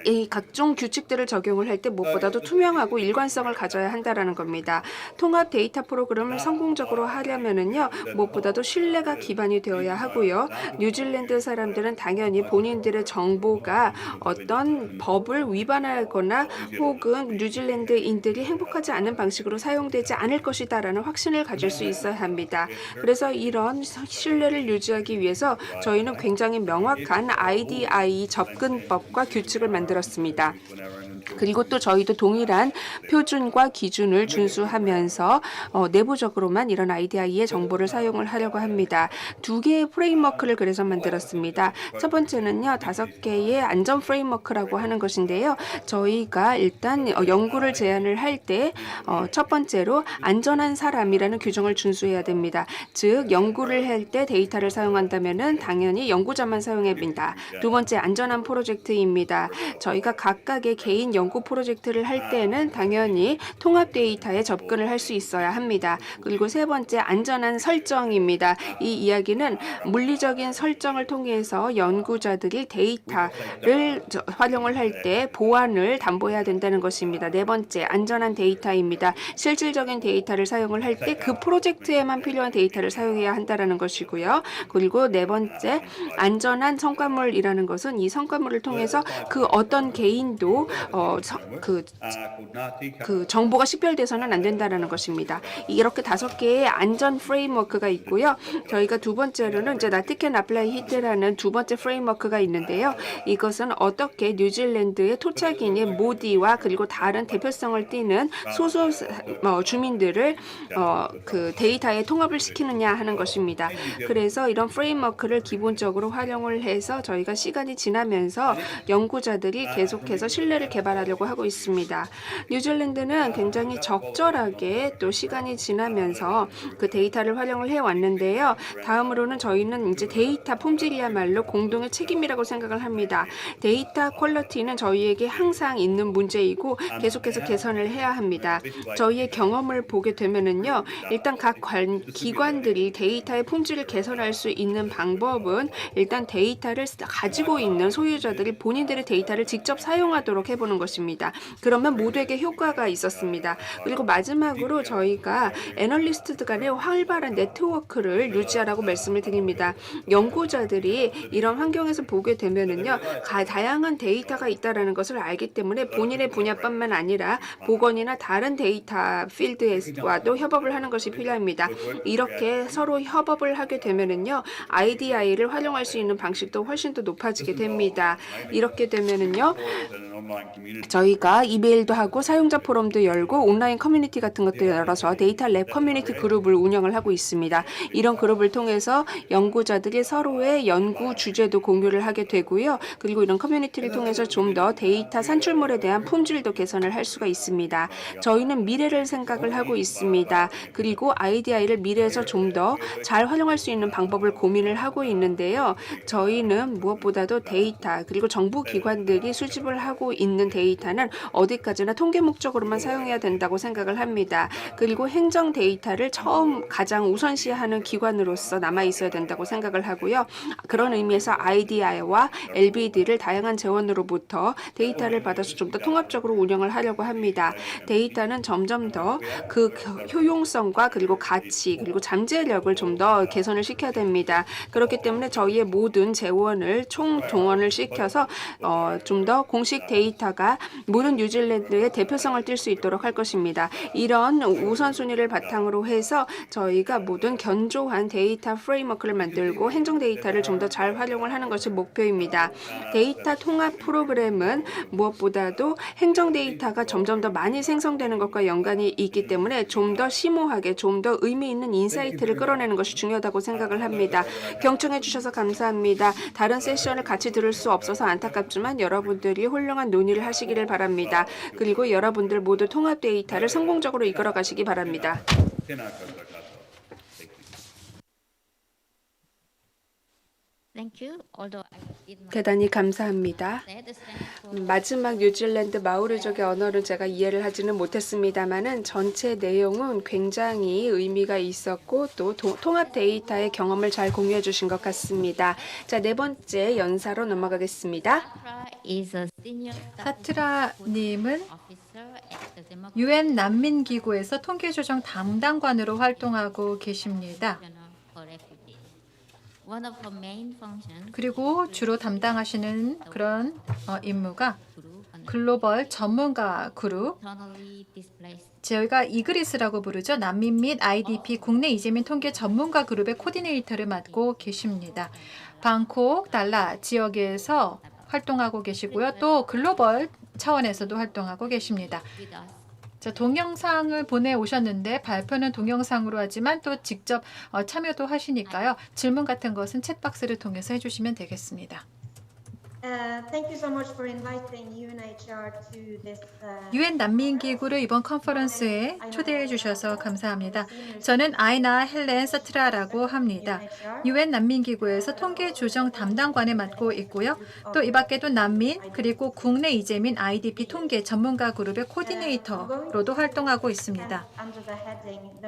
이 각종 규칙들을 적용을 할 때 무엇보다도 투명하고 일관성을 가져야 한다라는 겁니다. 통합 데이터 프로그램을 성공적으로 하려면은요. 무엇보다도 신뢰가 기반이 되어야 하고요. 뉴질랜드 사람들은 당연히 본인들의 정보가 어떤 법을 위반하거나 혹은 뉴질랜드인들이 행복하지 않은 방식으로 사용되지 않을 것이다라는 확신을 가질 수 있어야 합니다. 그래서 이런 신뢰를 유지하기 위해서 저희는 굉장히 명확한 IDI 접근법과 규칙을 만들었습니다. 그리고 또 저희도 동일한 표준과 기준을 준수하면서 내부적으로만 이런 IDI의 정보를 사용을 하려고 합니다. 두 개의 프레임워크를 그래서 만들었습니다. 첫 번째는요. 5개의 안전 프레임워크라고 하는 것인데요. 저희가 일단 연구를 제안을 할 때 첫 번째로 안전한 사람이라는 규정을 준수해야 됩니다. 즉 연구를 할 때 데이터를 사용한다면은 당연히 연구자만 사용해야 됩니다. 두 번째 안전한 프로젝트입니다. 저희가 각각의 개인 연구 프로젝트를 할 때는 당연히 통합 데이터에 접근을 할 수 있어야 합니다. 그리고 세 번째, 안전한 설정입니다. 이 이야기는 물리적인 설정을 통해서 연구자들이 데이터를 활용을 할 때 보안을 담보해야 된다는 것입니다. 네 번째, 안전한 데이터입니다. 실질적인 데이터를 사용을 할 때 그 프로젝트에만 필요한 데이터를 사용해야 한다는 것이고요. 그리고 네 번째, 안전한 성과물이라는 것은 이 성과물을 통해서 그 어떤 개인도 그 정보가 식별돼서는 안 된다는 것입니다. 이렇게 5개의 안전 프레임워크가 있고요. 저희가 두 번째로는 이제 나티켄 아플라이 히트라는 두 번째 프레임워크가 있는데요. 이것은 어떻게 뉴질랜드의 토착인인 모디와 그리고 다른 대표성을 띠는 소수 주민들을 그 데이터에 통합을 시키느냐 하는 것입니다. 그래서 이런 프레임워크를 기본적으로 활용을 해서 저희가 시간이 지나면서 연구자들이 계속해서 신뢰를 개발하려고 하고 있습니다. 뉴질랜드는 굉장히 적절하게 또 시간이 지나면서 그 데이터를 활용을 해왔는데요. 다음으로는 저희는 이제 데이터 품질이야말로 공동의 책임이라고 생각을 합니다. 데이터 퀄리티는 저희에게 항상 있는 문제이고 계속해서 개선을 해야 합니다. 저희의 경험을 보게 되면은요, 일단 각 기관들이 데이터의 품질을 개선할 수 있는 방법은 일단 데이터를 가지고 있는 소유자들이 본인들의 데이터를 직접 사용하도록 해보는 것입니다. 그러면 모두에게 효과가 있었습니다. 그리고 마지막으로 저희가 애널리스트 간의 활발한 네트워크를 유지하라고 말씀을 드립니다. 연구자들이 이런 환경에서 보게 되면은요, 다양한 데이터가 있다라는 것을 알기 때문에 본인의 분야뿐만 아니라 보건이나 다른 데이터 필드와도 협업을 하는 것이 필요합니다. 이렇게 서로 협업을 하게 되면은요, IDI를 활용할 수 있는 방식도 훨씬 더 높아지게 됩니다. 이렇게 되면은요, 저희가 이메일도 하고 사용자 포럼도 열고 온라인 커뮤니티 같은 것도 열어서 데이터 랩 커뮤니티 그룹을 운영을 하고 있습니다. 이런 그룹을 통해서 연구자들이 서로의 연구 주제도 공유를 하게 되고요. 그리고 이런 커뮤니티를 통해서 좀 더 데이터 산출물에 대한 품질도 개선을 할 수가 있습니다. 저희는 미래를 생각을 하고 있습니다. 그리고 IDI를 미래에서 좀 더 잘 활용할 수 있는 방법을 고민을 하고 있는데요. 저희는 무엇보다도 데이터 그리고 정부 기관들이 수집을 하고 있는 데이터는 어디까지나 통계 목적으로만 사용해야 된다고 생각을 합니다. 그리고 행정 데이터를 가장 우선시하는 기관으로서 남아 있어야 된다고 생각을 하고요. 그런 의미에서 IDI와 LBD를 다양한 재원으로부터 데이터를 받아서 좀 더 통합적으로 운영을 하려고 합니다. 데이터는 점점 더 그 효용성과 그리고 가치 그리고 잠재력을 좀 더 개선을 시켜야 됩니다. 그렇기 때문에 저희의 모든 재원을 총동원을 시켜서 좀 더 공식 데이터가 모든 뉴질랜드의 대표성을 띌 수 있도록 할 것입니다. 이런 우선순위를 바탕으로 해서 저희가 모든 견조한 데이터 프레임워크를 만들고 행정 데이터를 좀 더 잘 활용을 하는 것이 목표입니다. 데이터 통합 프로그램은 무엇보다도 행정 데이터가 점점 더 많이 생성되는 것과 연관이 있기 때문에 좀 더 심오하게 좀 더 의미 있는 인사이트를 끌어내는 것이 중요하다고 생각을 합니다. 경청해 주셔서 감사합니다. 다른 세션을 같이 들을 수 없어서 안타깝지만 여러분들이 훌륭한 논의를 하시기를 바랍니다. 그리고 여러분들 모두 통합 데이터를 성공적으로 이끌어 가시기 바랍니다.
Thank you. Although I did not
대단히 감사합니다.
say the same for
마지막 뉴질랜드 마오리족의 언어를 제가 이해를 하지는 못했습니다만은 전체 내용은 굉장히 의미가 있었고 또 통합 데이터의 경험을 잘 공유해 주신 것 같습니다. 자, 네 번째 연사로 넘어가겠습니다.
is a senior
사트라님은
officer at the Democratic
UN 난민기구에서 통계조정 담당관으로 활동하고 계십니다.
Tribunal for Refugees. One of her main functions
그리고 주로 담당하시는 그런 임무가
group on
글로벌 전문가 그룹,
internally displaced
저희가 이그리스라고 부르죠. 난민 및 IDP 국내 이재민 통계 전문가 그룹의 코디네이터를 맡고 계십니다. 방콕, 달라 지역에서 활동하고 계시고요. 또 글로벌 차원에서도 활동하고 계십니다.
with us.
자, 동영상을 보내오셨는데 발표는 동영상으로 하지만 또 직접 참여도 하시니까요. 질문 같은 것은 챗박스를 통해서 해주시면 되겠습니다.
Thank you so much for inviting UNHCR to this.
유엔 난민기구를 이번 컨퍼런스에 초대해 주셔서 감사합니다. 저는 아이나 헬렌 사트라라고 합니다. 유엔 난민기구에서 통계 조정 담당관을 맡고 있고요. 또 이 밖에도 난민 그리고 국내 이재민 IDP 통계 전문가 그룹의 코디네이터로도 활동하고 있습니다.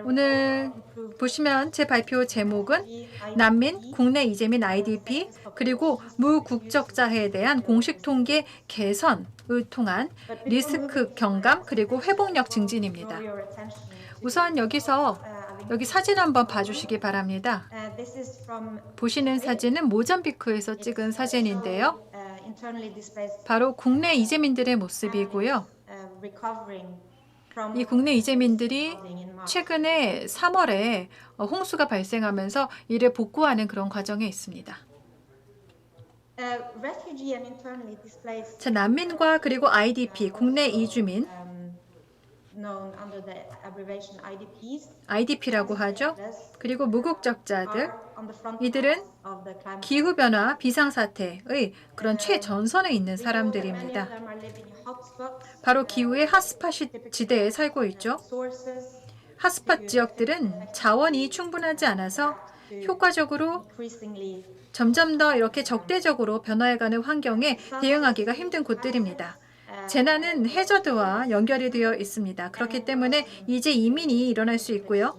오늘 보시면 제 발표 제목은 난민, 국내 이재민 IDP 그리고 무국적자에 대한 공식 통계 개선을 통한 리스크 경감 그리고 회복력 증진입니다. 우선 여기 사진 한번 봐주시기 바랍니다. 보시는 사진은 모잠비크에서 찍은 사진인데요. 바로 국내 이재민들의 모습이고요. 이 국내 이재민들이 최근에 3월에 홍수가 발생하면서 이를 복구하는 그런 과정에 있습니다. 자, 난민과 그리고 IDP, 국내 이주민, IDP라고 하죠. 그리고 무국적자들, 이들은 기후변화, 비상사태의 그런 최전선에 있는 사람들입니다. 바로 기후의 핫스팟 지대에 살고 있죠. 핫스팟 지역들은 자원이 충분하지 않아서 효과적으로 점점 더 이렇게 적대적으로 변화해가는 환경에 대응하기가 힘든 곳들입니다. 재난은 해저드와 연결이 되어 있습니다. 그렇기 때문에 이제 이민이 일어날 수 있고요.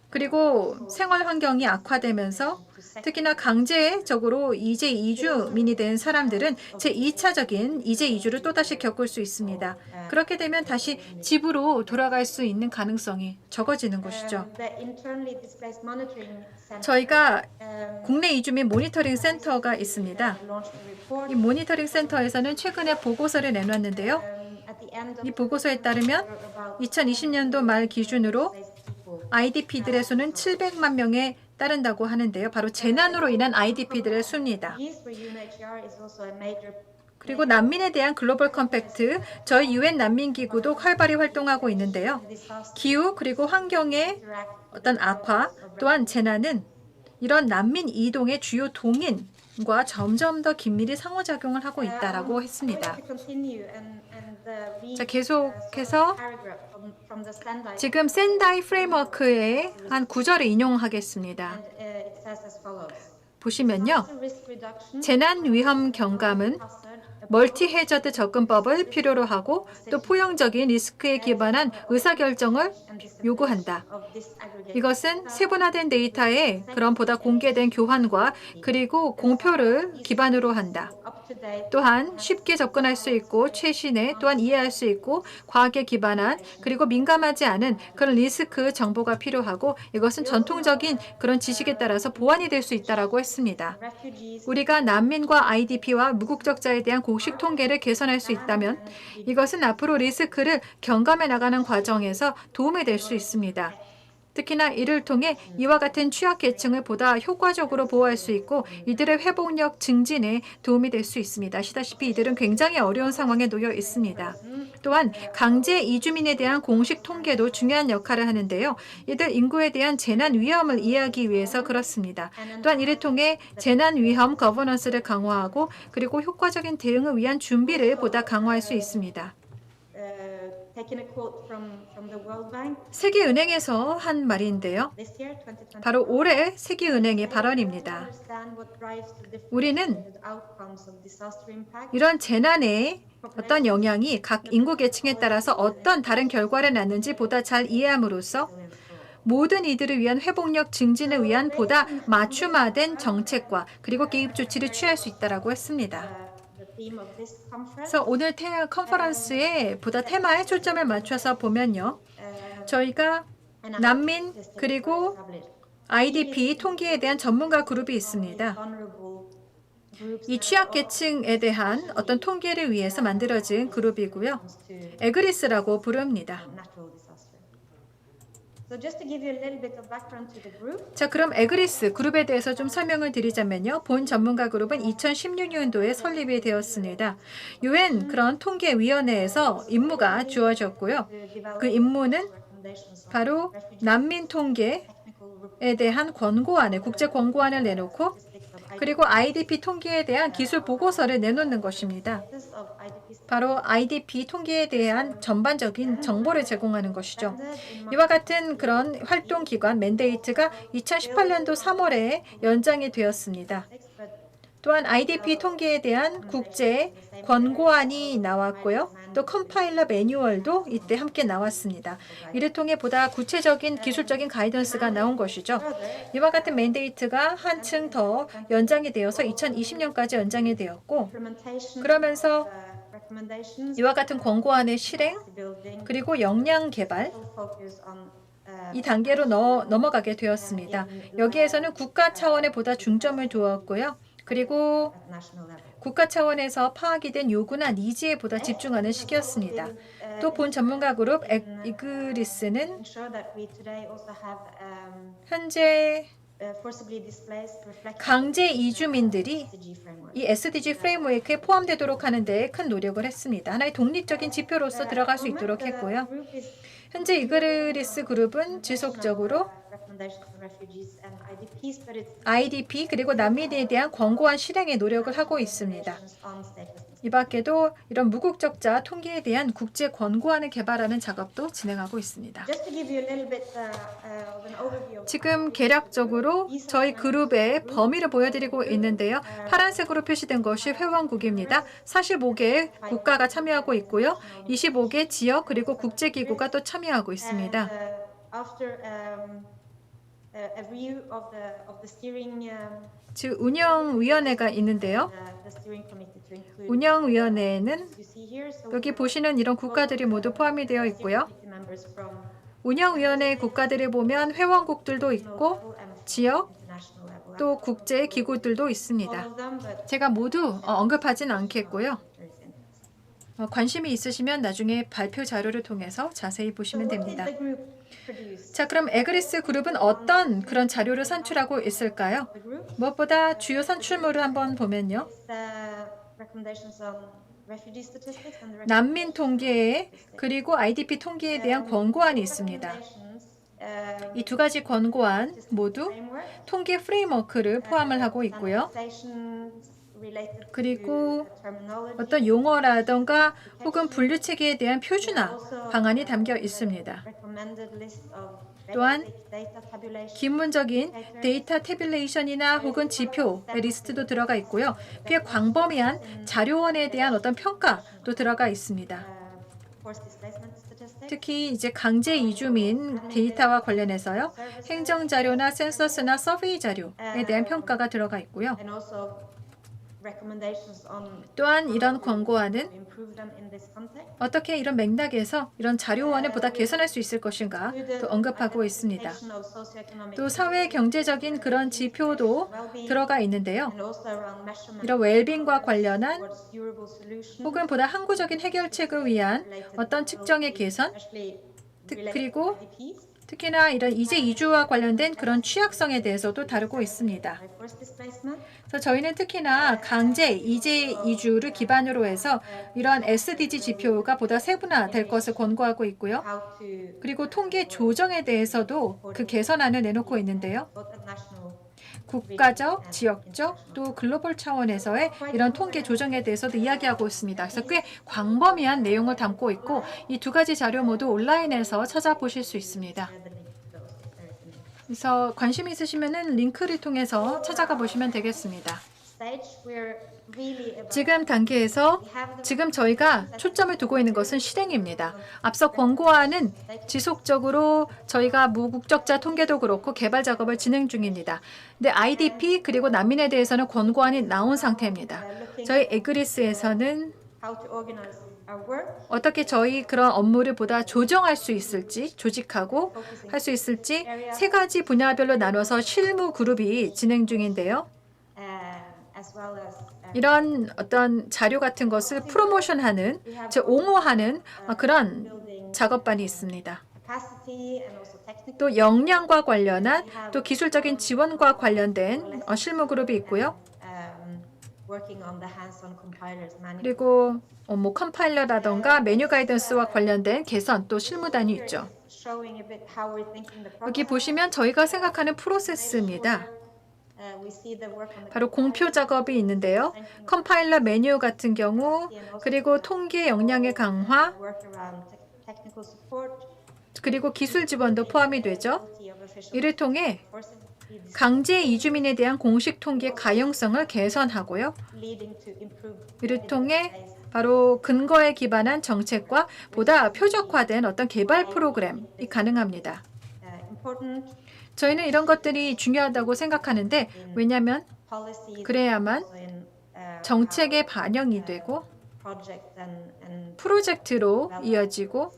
그리고 생활 환경이 악화되면서 특히나 강제적으로 이제 이주민이 된 사람들은 제2차적인 이제 이주를 또다시 겪을 수 있습니다. 그렇게 되면 다시 집으로 돌아갈 수 있는 가능성이 적어지는 것이죠. 저희가 국내 이주민 모니터링 센터가 있습니다. 이 모니터링 센터에서는 최근에 보고서를 내놨는데요. 이 보고서에 따르면 2020년도 말 기준으로 IDP들의 수는 700만 명에 따른다고 하는데요. 바로 재난으로 인한 IDP들의 수입니다. 그리고 난민에 대한 글로벌 컴팩트, 저희 유엔 난민기구도 활발히 활동하고 있는데요. 기후 그리고 환경의 어떤 악화 또한 재난은 이런 난민 이동의 주요 동인과 점점 더 긴밀히 상호작용을 하고 있다라고 했습니다. 자, 계속해서 지금 샌다이 프레임워크의 한 구절을 인용하겠습니다. 보시면요. 재난 위험 경감은 멀티 해저드 접근법을 필요로 하고 또 포용적인 리스크에 기반한 의사결정을 요구한다. 이것은 세분화된 데이터의 그런 보다 공개된 교환과 그리고 공표를 기반으로 한다. 또한 쉽게 접근할 수 있고 최신의 또한 이해할 수 있고 과학에 기반한 그리고 민감하지 않은 그런 리스크 정보가 필요하고 이것은 전통적인 그런 지식에 따라서 보완이 될 수 있다라고 했습니다. 우리가 난민과 IDP와 무국적자에 대한 공식 통계를 개선할 수 있다면 이것은 앞으로 리스크를 경감해 나가는 과정에서 도움이 될 수 있습니다. 특히나 이를 통해 이와 같은 취약계층을 보다 효과적으로 보호할 수 있고 이들의 회복력 증진에 도움이 될 수 있습니다. 아시다시피 이들은 굉장히 어려운 상황에 놓여 있습니다. 또한 강제 이주민에 대한 공식 통계도 중요한 역할을 하는데요. 이들 인구에 대한 재난 위험을 이해하기 위해서 그렇습니다. 또한 이를 통해 재난 위험 거버넌스를 강화하고 그리고 효과적인 대응을 위한 준비를 보다 강화할 수 있습니다. 세계은행에서 한 말인데요. 바로 올해 세계은행의 발언입니다. 우리는 이런 재난의 어떤 영향이 각 인구 계층에 따라서 어떤 다른 결과를 낳는지 보다 잘 이해함으로써 모든 이들을 위한 회복력 증진을 위한 보다 맞춤화된 정책과 그리고 개입 조치를 취할 수 있다라고 했습니다. 그래서 오늘 컨퍼런스에 보다 테마에 초점을 맞춰서 보면요. 저희가 난민 그리고 IDP 통계에 대한 전문가 그룹이 있습니다. 이 취약계층에 대한 어떤 통계를 위해서 만들어진 그룹이고요. 에그리스라고 부릅니다. 자, 그럼 에그리스 그룹에 대해서 좀 설명을 드리자면요. 본 전문가 그룹은 2016년도에 설립이 되었습니다. 유엔 그런 통계위원회에서 임무가 주어졌고요. 그 임무는 바로 난민 통계에 대한 권고안을 국제 권고안을 내놓고 그리고 IDP 통계에 대한 기술 보고서를 내놓는 것입니다. 바로 IDP 통계에 대한 전반적인 정보를 제공하는 것이죠. 이와 같은 그런 활동 기관 맨데이트가 2018년도 3월에 연장이 되었습니다. 또한 IDP 통계에 대한 국제 권고안이 나왔고요. 또 컴파일러 매뉴얼도 이때 함께 나왔습니다. 이를 통해 보다 구체적인 기술적인 가이던스가 나온 것이죠. 이와 같은 맨데이트가 한층 더 연장이 되어서 2020년까지 연장이 되었고, 그러면서 이와 같은 권고안의 실행 그리고 역량 개발 이 단계로 넘어가게 되었습니다. 여기에서는 국가 차원에 보다 중점을 두었고요. 그리고 국가 차원에서 파악이 된 요구나 니즈에 보다 집중하는 시기였습니다. 또 본 전문가 그룹 이그리스는 현재 강제 이주민들이 이 SDG 프레임워크에 포함되도록 하는 데 큰 노력을 했습니다. 하나의 독립적인 지표로서 들어갈 수 있도록 했고요. 현재 이그리스 그룹은 지속적으로 IDP 그리고 난민에 대한 권고안 실행에 노력을 하고 있습니다. 이 밖에도 이런 무국적자 통계에 대한 국제 권고안을 개발하는 작업도 진행하고 있습니다. 지금 개략적으로 저희 그룹의 범위를 보여드리고 있는데요. 파란색으로 표시된 것이 회원국입니다. 45개 국가가 참여하고 있고요. 25개 지역 그리고 국제기구가 또 참여하고 있습니다. 즉 운영위원회가 있는데요. 운영위원회에는 여기 보시는 이런 국가들이 모두 포함이 되어 있고요. 운영위원회 국가들을 보면 회원국들도 있고 지역 또 국제기구들도 있습니다. 제가 모두 언급하진 않겠고요. 관심이 있으시면 나중에 발표 자료를 통해서 자세히 보시면 됩니다. 자, 그럼 에그리스 그룹은 어떤 그런 자료를 산출하고 있을까요? 무엇보다 주요 산출물을 한번 보면요. 난민 통계 그리고 IDP 통계에 대한 권고안이 있습니다. 이 두 가지 권고안 모두 통계 프레임워크를 포함을 하고 있고요. 그리고 어떤 용어라던가 혹은 분류체계에 대한 표준화 방안이 담겨 있습니다. 또한 기문적인 데이터 태뷸레이션이나 혹은 지표의 리스트도 들어가 있고요. 꽤 광범위한 자료원에 대한 어떤 평가도 들어가 있습니다. 특히 이제 강제 이주민 데이터와 관련해서요. 행정 자료나 센서스나 서베이 자료에 대한 평가가 들어가 있고요. 또한 이런 권고안은 어떻게 이런 맥락에서 이런 자료원을 보다 개선할 수 있을 것인가 또 언급하고 있습니다. 또 사회 경제적인 그런 지표도 들어가 있는데요. 이런 웰빙과 관련한 혹은 보다 항구적인 해결책을 위한 어떤 측정의 개선 그리고 특히나 이런 이재 이주와 관련된 그런 취약성에 대해서도 다루고 있습니다. 그래서 저희는 특히나 강제 이재 이주를 기반으로 해서 이러한 SDG 지표가 보다 세분화될 것을 권고하고 있고요. 그리고 통계 조정에 대해서도 그 개선안을 내놓고 있는데요. 국가적, 지역적, 또 글로벌 차원에서의 이런 통계 조정에 대해서도 이야기하고 있습니다. 그래서 꽤 광범위한 내용을 담고 있고 이 두 가지 자료 모두 온라인에서 찾아보실 수 있습니다. 그래서 관심 있으시면 링크를 통해서 찾아가 보시면 되겠습니다. 지금 단계에서 지금 저희가 초점을 두고 있는 것은 실행입니다. 앞서 권고안은 지속적으로 저희가 무국적자 통계도 그렇고 개발 작업을 진행 중입니다. 근데 IDP 그리고 난민에 대해서는 권고안이 나온 상태입니다. 저희 에그리스에서는 어떻게 저희 그런 업무를 보다 조정할 수 있을지, 조직하고 할 수 있을지 세 가지 분야별로 나눠서 실무 그룹이 진행 중인데요. 이런 어떤 자료 같은 것을 프로모션하는, 즉 옹호하는 그런 작업반이 있습니다. 또 역량과 관련한 또 기술적인 지원과 관련된 실무 그룹이 있고요. 그리고 뭐 컴파일러라던가 메뉴 가이던스와 관련된 개선 또 실무단이 있죠. 여기 보시면 저희가 생각하는 프로세스입니다. 바로 공표 작업이 있는데요. 컴파일러 메뉴 같은 경우, 그리고 통계 역량의 강화, 그리고 기술 지원도 포함이 되죠. 이를 통해 강제 이주민에 대한 공식 통계 가용성을 개선하고요. 이를 통해 바로 근거에 기반한 정책과 보다 표적화된 어떤 개발 프로그램이 가능합니다. 저희는 이런 것들이 중요하다고 생각하는데, 왜냐하면 그래야만 정책에 반영이 되고 프로젝트로 이어지고,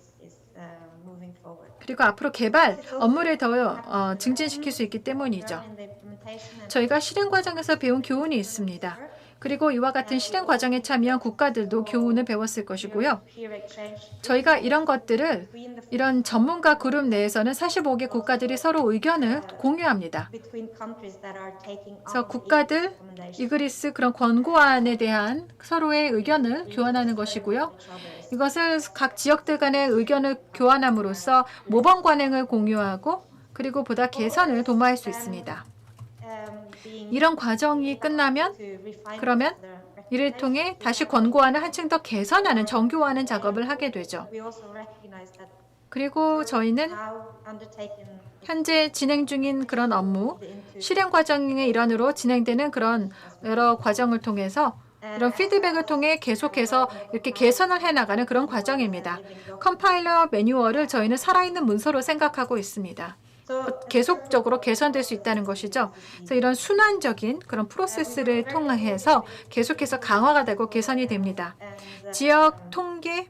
그리고 앞으로 개발 업무를 더 증진시킬 수 있기 때문이죠. 저희가 실행 과정에서 배운 교훈이 있습니다. 그리고 이와 같은 실행 과정에 참여한 국가들도 교훈을 배웠을 것이고요. 저희가 이런 것들을 이런 전문가 그룹 내에서는 45개 국가들이 서로 의견을 공유합니다. 그래서 국가들, 이그리스 그런 권고안에 대한 서로의 의견을 교환하는 것이고요. 이것을 각 지역들 간의 의견을 교환함으로써 모범 관행을 공유하고 그리고 보다 개선을 도모할 수 있습니다. 이런 과정이 끝나면 그러면 이를 통해 다시 권고안을 한층 더 개선하는 정교화하는 작업을 하게 되죠. 그리고 저희는 현재 진행 중인 그런 업무, 실행 과정의 일환으로 진행되는 그런 여러 과정을 통해서 이런 피드백을 통해 계속해서 이렇게 개선을 해나가는 그런 과정입니다. 컴파일러 매뉴얼을 저희는 살아있는 문서로 생각하고 있습니다. 계속적으로 개선될 수 있다는 것이죠. 그래서 이런 순환적인 그런 프로세스를 통해서 계속해서 강화가 되고 개선이 됩니다. 지역 통계,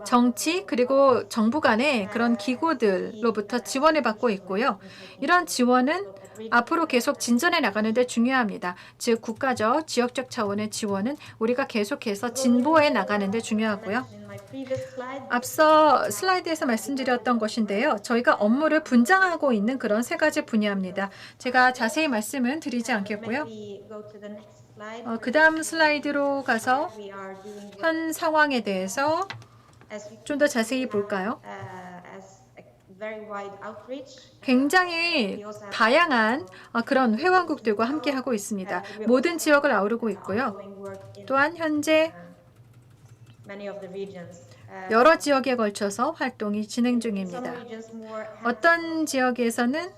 정치 그리고 정부 간의 그런 기구들로부터 지원을 받고 있고요. 이런 지원은 앞으로 계속 진전해 나가는 데 중요합니다. 즉 국가적, 지역적 차원의 지원은 우리가 계속해서 진보해 나가는 데 중요하고요. 앞서 슬라이드에서 말씀드렸던 것인데요. 저희가 업무를 분장하고 있는 그런 세 가지 분야입니다. 제가 자세히 말씀은 드리지 않겠고요. 그 다음 슬라이드로 가서 현 상황에 대해서 좀 더 자세히 볼까요? 굉장히 다양한 그런 회원국들과 함께하고 있습니다. 모든 지역을 아우르고 있고요. 또한 현재 여러 지역에 걸쳐서 활동이 진행 중입니다. 어떤 지역에서는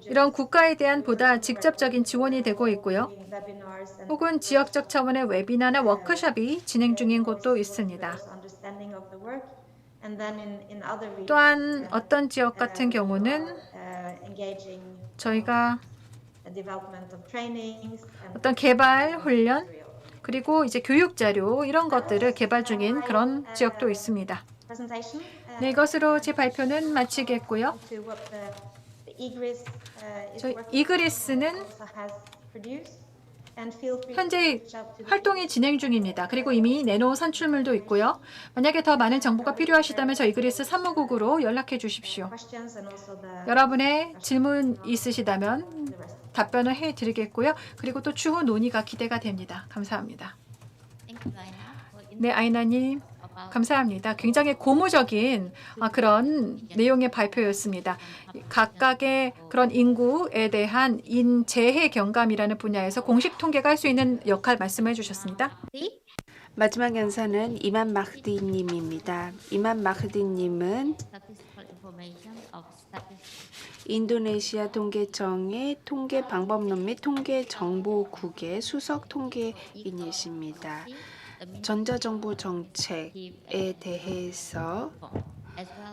이런 국가에 대한 보다 직접적인 지원이 되고 있고요. 혹은 지역적 차원의 웨비나나 워크숍이 진행 중인 곳도 있습니다. 또한 어떤 지역 같은 경우는 저희가 어떤 개발 훈련 그리고 이제 교육 자료 이런 것들을 개발 중인 그런 지역도 있습니다. 네, 이것으로 제 발표는 마치겠고요. 저희 이그리스는 현재 활동이 진행 중입니다. 그리고 이미 내놓은 산출물도 있고요. 만약에 더 많은 정보가 필요하시다면 저희 이그리스 사무국으로 연락해 주십시오. 여러분의 질문 있으시다면 답변을 해드리겠고요. 그리고 또 추후 논의가 기대가 됩니다. 감사합니다. 네, 아이나님. 감사합니다. 굉장히 고무적인 그런 내용의 발표였습니다. 각각의 그런 인구에 대한 인재해 경감이라는 분야에서 공식 통계가 할 수 있는 역할 말씀해 주셨습니다.
마지막 연사는 이만 마흐디님입니다. 이만 마흐디님은 인도네시아 통계청의 통계 방법론 및 통계 정보국의 수석 통계인이십니다. 전자정보 정책에 대해서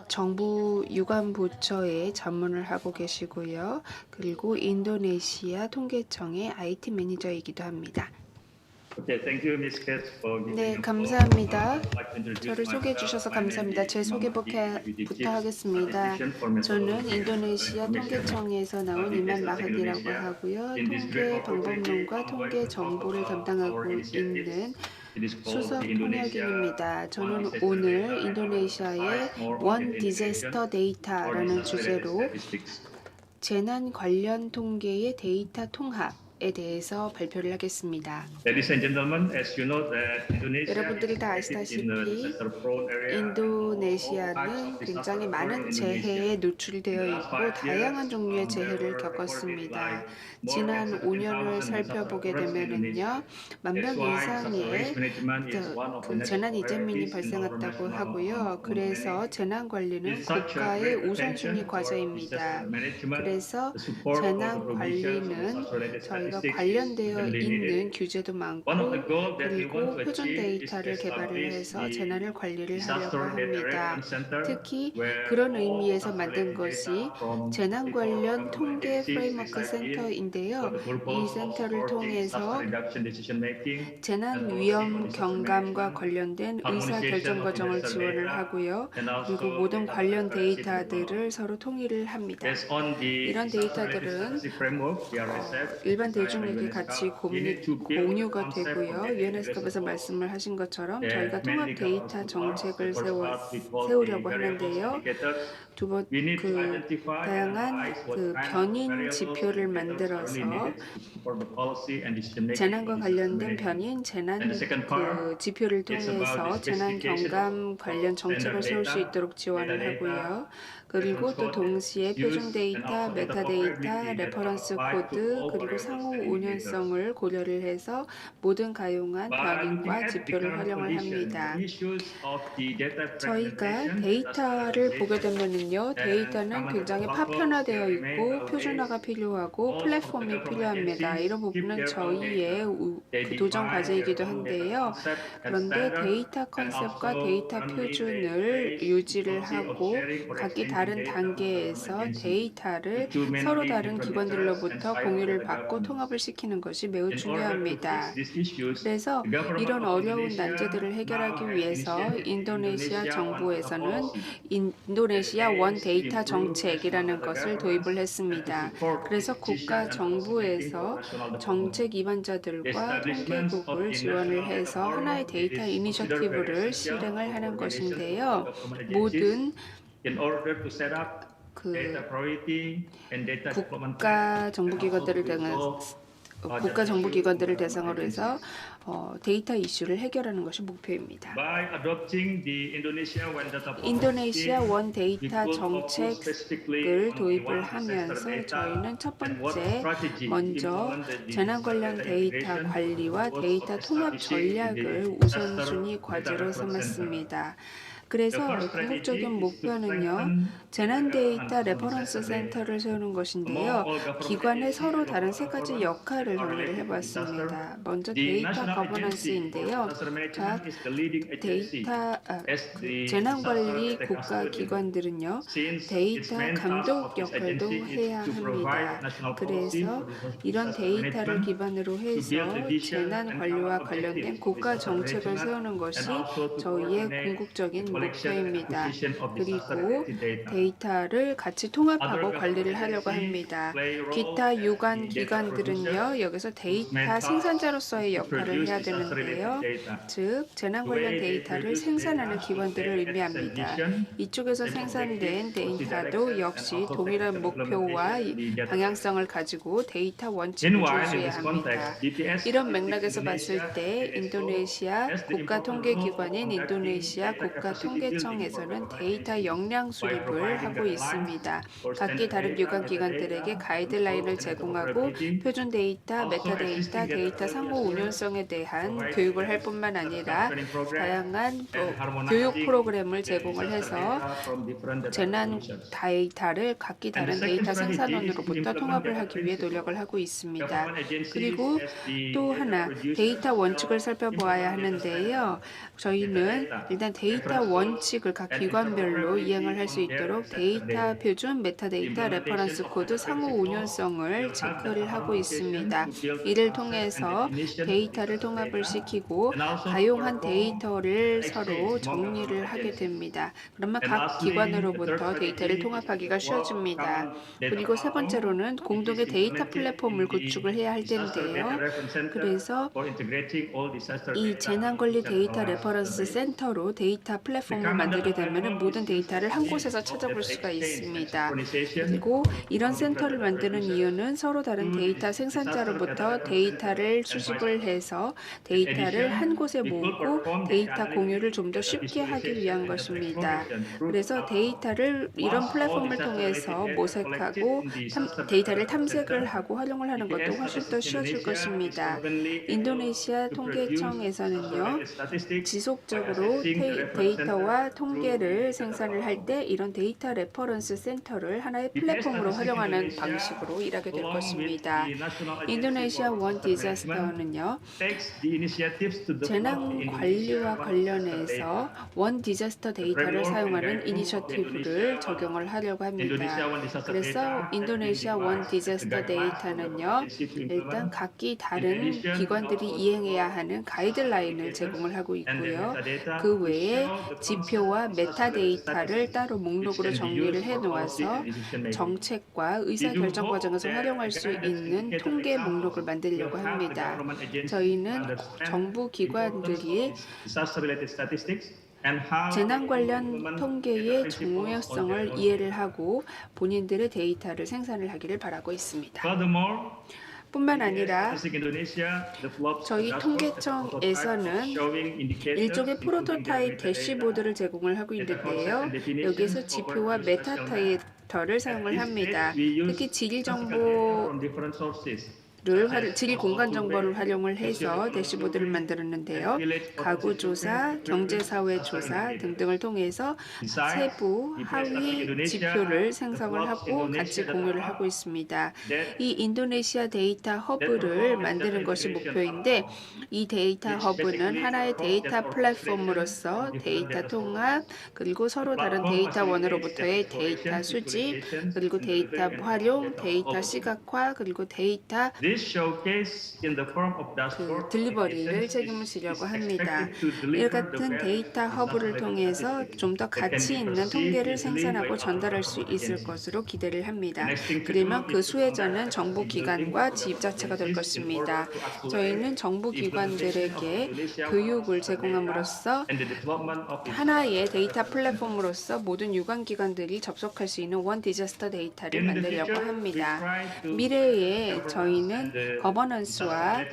정부 유관부처에 전문을 하고 계시고요. 그리고 인도네시아 통계청의 IT 매니저이기도 합니다. 네, 감사합니다. 저를 소개해 주셔서 감사합니다. 제 소개부터 하겠습니다. 저는 인도네시아 통계청에서 나온 이만 마흐디라고 하고요. 통계 방법론과 통계 정보를 담당하고 있는 수석 통역인입니다. 저는 오늘 인도네시아의 원 디제스터 데이터라는 주제로 재난 관련 통계의 데이터 통합 대해서 발표를 하겠습니다.
Ladies and gentlemen, as you know, that Indonesia
여러분들이 다
is located in the
아시다시피
disaster-prone area.
인도네시아는 굉장히 많은 재해에 노출되어 있고 다양한 종류의 재해를 겪었습니다. 지난 5년을 살펴보게 되면은요, 10,000명 이상의 그 재난 이재민이 발생했다고 하고요. 그래서 재난 관리는 국가의 우선순위 과제입니다. 그래서 재난 관리는 저희가 관련되어 있는 규제도 많고 그리고 표준 데이터를 개발을 해서 재난을 관리를 하려고 합니다. 특히 그런 의미에서 만든 것이 재난 관련 통계 프레임워크 센터인데요. 이 센터를 통해서 재난 위험 경감과 관련된 의사 결정 과정을 지원을 하고요. 그리고 모든 관련 데이터들을 서로 통일을 합니다. 이런 데이터들은 일반 대중에게 같이 공유가 되고요. 유엔에스컵에서 말씀을 하신 것처럼 저희가 통합 데이터 정책을 세우려고 하는데요. 다양한 변인 지표를 만들어서 재난과 관련된 변인 재난 지표를 통해서 재난 경감 관련 정책을 세울 수 있도록 지원을 하고요. 그리고 또 동시에 표준 데이터, 메타데이터, 레퍼런스 코드, 그리고 상호 운용성을 고려를 해서 모든 가용한 변인과 지표를 활용을 합니다. 저희가 데이터를 보게 되면은요, 데이터는 굉장히 파편화되어 있고 표준화가 필요하고 플랫폼이 필요합니다. 이런 부분은 저희의 도전 과제이기도 한데요. 그런데 데이터 컨셉과 데이터 표준을 유지를 하고 각기 다른 단계에서 데이터를 서로 다른 기관들로부터 공유를 받고 통합을 시키는 것이 매우 중요합니다. 그래서 이런 어려운 난제들을 해결하기 위해서 인도네시아 정부에서는 인도네시아 원 데이터 정책이라는 것을 도입을 했습니다. 그래서 국가 정부에서 정책 기반자들과 통계국을 지원을 해서 하나의 데이터 이니셔티브를 실행을 하는 것인데요. 모든 국가 정부기관들을 대상으로 해서 데이터 이슈를 해결하는 것이 목표입니다. 인도네시아 원 데이터 정책을 도입을 하면서 저희는 첫 번째 먼저 재난 관련 데이터 관리와 데이터 통합 전략을 우선순위 과제로 삼았습니다. 그래서 궁극적인 목표는요, 재난 데이터 레퍼런스 센터를 세우는 것인데요. 기관의 서로 다른 세 가지 역할을 정리를 해봤습니다. 먼저 데이터 거버넌스인데요. 각 재난 관리 국가 기관들은요, 데이터 감독 역할도 해야 합니다. 그래서 이런 데이터를 기반으로 해서 재난 관리와 관련된 국가 정책을 세우는 것이 저희의 궁극적인 목표입니다. 그리고 데이터를 같이 통합하고 관리를 하려고 합니다. 기타 유관 기관들은요, 여기서 데이터 생산자로서의 역할을 해야 되는데요. 즉, 재난 관련 데이터를 생산하는 기관들을 의미합니다. 이쪽에서 생산된 데이터도 역시 동일한 목표와 방향성을 가지고 데이터 원칙을 준수해야 합니다. 이런 맥락에서 봤을 때 인도네시아 국가통계기관인 인도네시아 국가통계청에서는 데이터 역량 수립을 하고 있습니다. 각기 다른 유관기관들에게 가이드라인을 제공하고 표준 데이터, 메타데이터, 데이터 상호 운용성에 대한 교육을 할 뿐만 아니라 다양한 교육 프로그램을 제공을 해서 재난 데이터를 각기 다른 데이터 생산원으로부터 통합을 하기 위해 노력을 하고 있습니다. 그리고 또 하나 데이터 원칙을 살펴보아야 하는데요. 저희는 일단 데이터 원칙을 각 기관별로 이행을 할 수 있도록 데이터 표준, 메타데이터, 레퍼런스 코드, 상호 운용성을 체크를 하고 있습니다. 이를 통해서 데이터를 통합을 시키고 가용한 데이터를 서로 정리를 하게 됩니다. 그러면 각 기관으로부터 데이터를 통합하기가 쉬워집니다. 그리고 세 번째로는 공동의 데이터 플랫폼을 구축을 해야 할 텐데요. 그래서 이 재난관리 데이터 레퍼런스 센터로 데이터 플랫폼 플랫폼을 만들게 되면 모든 데이터를 한 곳에서 찾아볼 수가 있습니다. 그리고 이런 센터를 만드는 이유는 서로 다른 데이터 생산자로부터 데이터를 수집을 해서 데이터를 한 곳에 모으고 데이터 공유를 좀 더 쉽게 하기 위한 것입니다. 그래서 데이터를 이런 플랫폼을 통해서 모색하고 데이터를 탐색을 하고 활용을 하는 것도 훨씬 더 쉬워질 것입니다. 인도네시아 통계청에서는요, 지속적으로 데이터와 통계를 생산을 할 때 이런 데이터 레퍼런스 센터를 하나의 플랫폼으로 활용하는 방식으로 일하게 될 것입니다. 인도네시아 원 디자스터는요, 재난 관리와 관련해서 원 디자스터 데이터를 사용하는 이니셔티브를 적용을 하려고 합니다. 그래서 인도네시아 원 디자스터 데이터는요, 일단 각기 다른 기관들이 이행해야 하는 가이드라인을 제공을 하고 있고요. 그 외에 지표와 메타데이터를 따로 목록으로 정리를 해놓아서 정책과 의사결정 과정에서 활용할 수 있는 통계 목록을 만들려고 합니다. 저희는 정부 기관들이 재난 관련 통계의 중요성을 이해를 하고 본인들의 데이터를 생산을 하기를 바라고 있습니다. 뿐만 아니라 저희 통계청에서는 일종의 프로토타입 대시보드를 제공을 하고 있는데요. 여기에서 지표와 메타데이터를 사용을 합니다. 특히 질 공간 정보를 활용을 해서 대시보드를 만들었는데요. 가구 조사, 경제사회 조사 등등을 통해서 세부, 하위 지표를 생성을 하고 같이 공유를 하고 있습니다. 이 인도네시아 데이터 허브를 만드는 것이 목표인데 이 데이터 허브는 하나의 데이터 플랫폼으로서 데이터 통합, 그리고 서로 다른 데이터원으로부터의 데이터 수집, 그리고 데이터 활용, 데이터 시각화, 그리고 데이터 딜리버리를 책임을 지려고 합니다. 이 같은 데이터 허브를 통해서 좀 더 가치 있는 통계를 생산하고 전달할 수 있을 것으로 기대를 합니다. 그러면 그 수혜자는 정부 기관과 지자체가 될 것입니다. 저희는 정부 기관들에게 교육을 제공함으로써 하나의 데이터 플랫폼으로서 모든 유관기관들이 접속할 수 있는 원 디자스터 데이터를 만들려고 합니다. 미래에 저희는 거버넌스와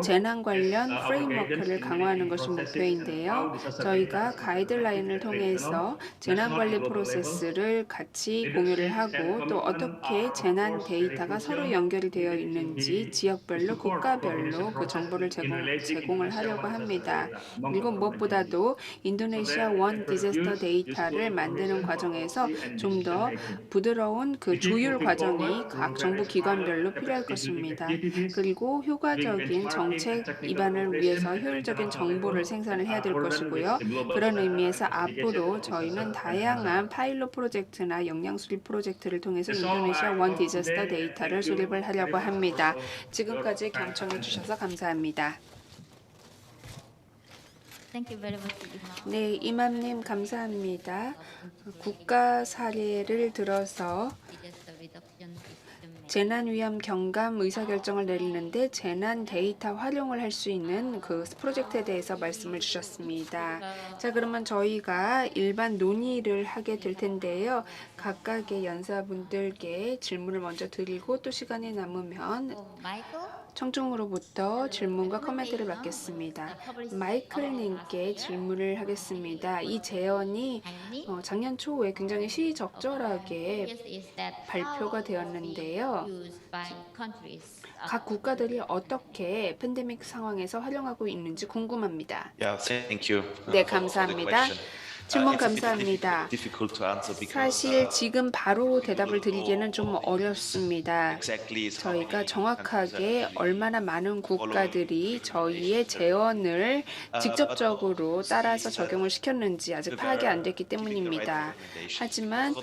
재난 관련 프레임워크를 강화하는 것이 목표인데요. 저희가 가이드라인을 통해서 재난 관리 프로세스를 같이 공유를 하고 또 어떻게 재난 데이터가 서로 연결이 되어 있는지 지역별로 국가별로 그 정보를 제공을 하려고 합니다. 그리고 무엇보다도 인도네시아 원 디자스터 데이터를 만드는 과정에서 좀 더 부드러운 그 조율 과정이 각 정부 기관별로 필요할 것입니다. 그리고 효과적인 정책 입안을 위해서 효율적인 정보를 생산을 해야 될 것이고요. 그런 의미에서 앞으로 저희는 다양한 파일럿 프로젝트나 역량 수립 프로젝트를 통해서 인도네시아 원 디자스터 데이터를 수립을 하려고 합니다. 지금까지 경청해 주셔서 감사합니다. 네, 이맘님 감사합니다. 국가 사례를 들어서 재난 위험 경감 의사결정을 내리는데 재난 데이터 활용을 할 수 있는 그 프로젝트에 대해서 말씀을 주셨습니다. 자, 그러면 저희가 일반 논의를 하게 될 텐데요. 각각의 연사분들께 질문을 먼저 드리고 또 시간이 남으면 청중으로부터 질문과 코멘트를 받겠습니다. 마이클님께 질문을 하겠습니다. 이 제언이 작년 초에 굉장히 시적절하게 발표가 되었는데요. 각 국가들이 어떻게 팬데믹 상황에서 활용하고 있는지 궁금합니다.
Thank you.
네, 감사합니다. 질문 감사합니다. 사실 지금 바로 대답을 드리기에는 좀 어렵습니다. 저희가 정확하게 얼마나 많은 국가들이 저희의 제언을 직접적으로 따라서 적용을 시켰는지 아직 파악이 안 됐기 때문입니다. 하지만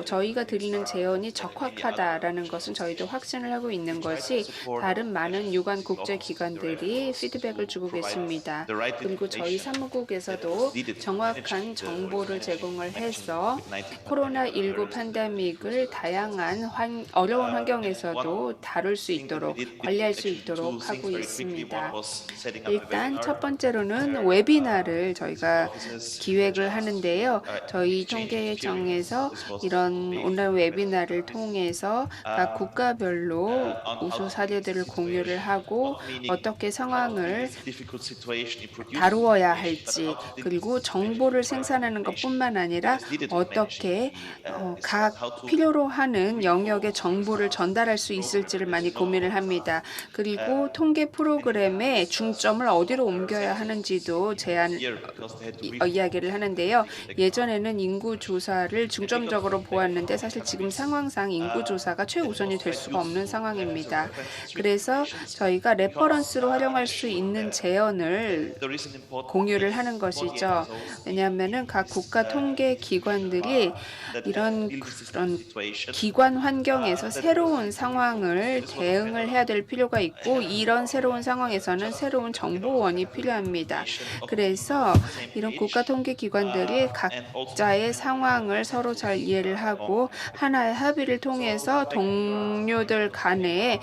저희가 드리는 제언이 적확하다라는 것은 저희도 확신을 하고 있는 것이 다른 많은 유관 국제기관들이 피드백을 주고 계십니다. 그리고 저희 사무국에서도 정확한 정보를 제공을 해서 코로나19 팬데믹을 다양한 어려운 환경에서도 다룰 수 있도록 관리할 수 있도록 하고 있습니다. 일단 첫 번째로는 웨비나를 저희가 기획을 하는데요. 저희 통계청에서 이런 온라인 웨비나를 통해서 각 국가별로 우수 사례들을 공유를 하고 어떻게 상황을 다루어야 할지, 그리고 정보를 생산하는 것뿐만 아니라 어떻게 각 필요로 하는 영역의 정보를 전달할 수 있을지를 많이 고민을 합니다. 그리고 통계 프로그램의 중점을 어디로 옮겨야 하는지도 이야기를 하는데요. 예전에는 인구 조사를 중점적으로 보았는데 사실 지금 상황상 인구 조사가 최우선이 될 수가 없는 상황입니다. 그래서 저희가 레퍼런스로 활용할 수 있는 재현을 공유를 하는 것이죠. 왜냐하면은 각 국가 통계 기관들이 이런 그런 기관 환경에서 새로운 상황을 대응을 해야 될 필요가 있고 이런 새로운 상황에서는 새로운 정보원이 필요합니다. 그래서 이런 국가 통계 기관들이 각자의 상황을 서로 잘 이해를 하고 하나의 합의를 통해서 동료들 간에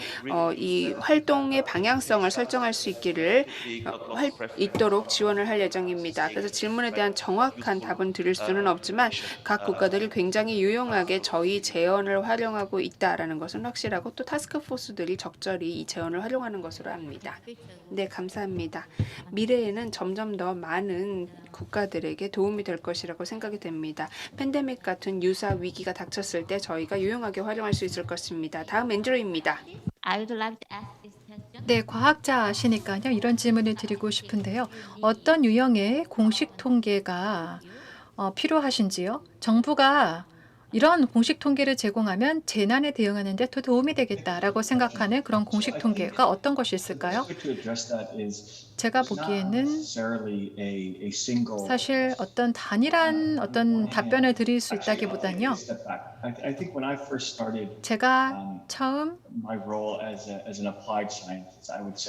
이 활동의 방향성을 설정할 수 있도록 지원을 할 예정입니다. 그래서 질문에 대한 정확한 답은 드릴 수는 없지만 각 국가들이 굉장히 유용하게 저희 재원을 활용하고 있다라는 것은 확실하고 또 타스크포스들이 적절히 이 재원을 활용하는 것으로 압니다. 네, 감사합니다. 미래에는 점점 더 많은 국가들에게 도움이 될 것이라고 생각이 됩니다. 팬데믹 같은 유사 위기가 닥쳤을 때 저희가 유용하게 활용할 수 있을 것입니다. 다음 앤드루입니다.
I would like to ask this question.
네, 과학자시니까요. 이런 질문을 드리고 싶은데요. 어떤 유형의 공식 통계가 필요하신지요? 정부가 이런 공식 통계를 제공하면 재난에 대응하는 데 더 도움이 되겠다라고 생각하는 그런 공식 통계가 어떤 것이 있을까요? 제가 보기에는 사실 어떤 단일한 어떤 답변을 드릴 수 있다기보다는요. 제가 처음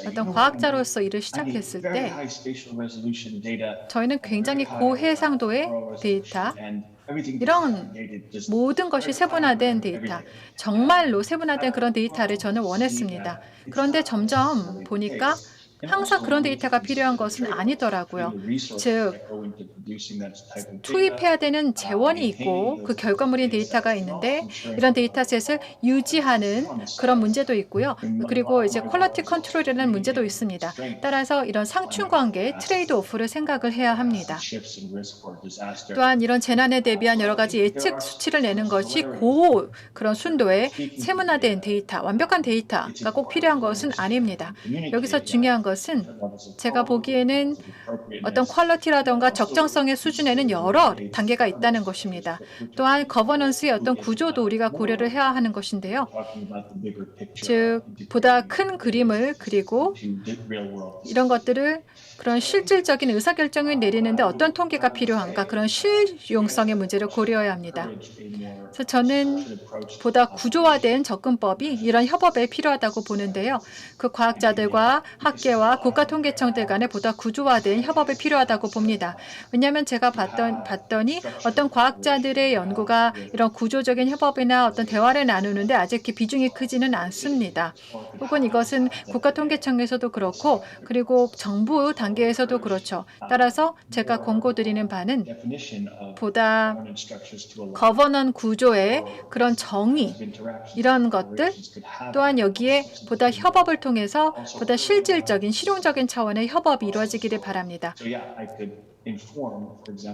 어떤 과학자로서 일을 시작했을 때 저희는 굉장히 고해상도의 데이터, 이런 모든 것이 세분화된 데이터, 정말로 세분화된 그런 데이터를 저는 원했습니다. 그런데 점점 보니까 항상 그런 데이터가 필요한 것은 아니더라고요. 즉, 투입해야 되는 재원이 있고 그 결과물인 데이터가 있는데 이런 데이터셋을 유지하는 그런 문제도 있고요. 그리고 이제 퀄리티 컨트롤이라는 문제도 있습니다. 따라서 이런 상충 관계, 트레이드 오프를 생각을 해야 합니다. 또한 이런 재난에 대비한 여러 가지 예측 수치를 내는 것이 그런 순도의 세분화된 데이터, 완벽한 데이터가 꼭 필요한 것은 아닙니다. 여기서 중요한 것은 제가 보기에는 어떤 퀄리티라던가 적정성의 수준에는 여러 단계가 있다는 것입니다. 또한 거버넌스의 어떤 구조도 우리가 고려를 해야 하는 것인데요. 즉, 보다 큰 그림을 그리고 이런 것들을 그런 실질적인 의사결정을 내리는데 어떤 통계가 필요한가, 그런 실용성의 문제를 고려해야 합니다. 그래서 저는 보다 구조화된 접근법이 이런 협업에 필요하다고 보는데요. 그 과학자들과 학계와 국가통계청들 간에 보다 구조화된 협업이 필요하다고 봅니다. 왜냐하면 제가 봤더니 어떤 과학자들의 연구가 이런 구조적인 협업이나 어떤 대화를 나누는데 아직 비중이 크지는 않습니다. 혹은 이것은 국가통계청에서도 그렇고 그리고 정부 단계에서도 그렇죠. 따라서 제가 권고드리는 바는 보다 거버넌 구조의 그런 정의, 이런 것들, 또한 여기에 보다 협업을 통해서 보다 실질적인 실용적인 차원의 협업이 이루어지기를 바랍니다.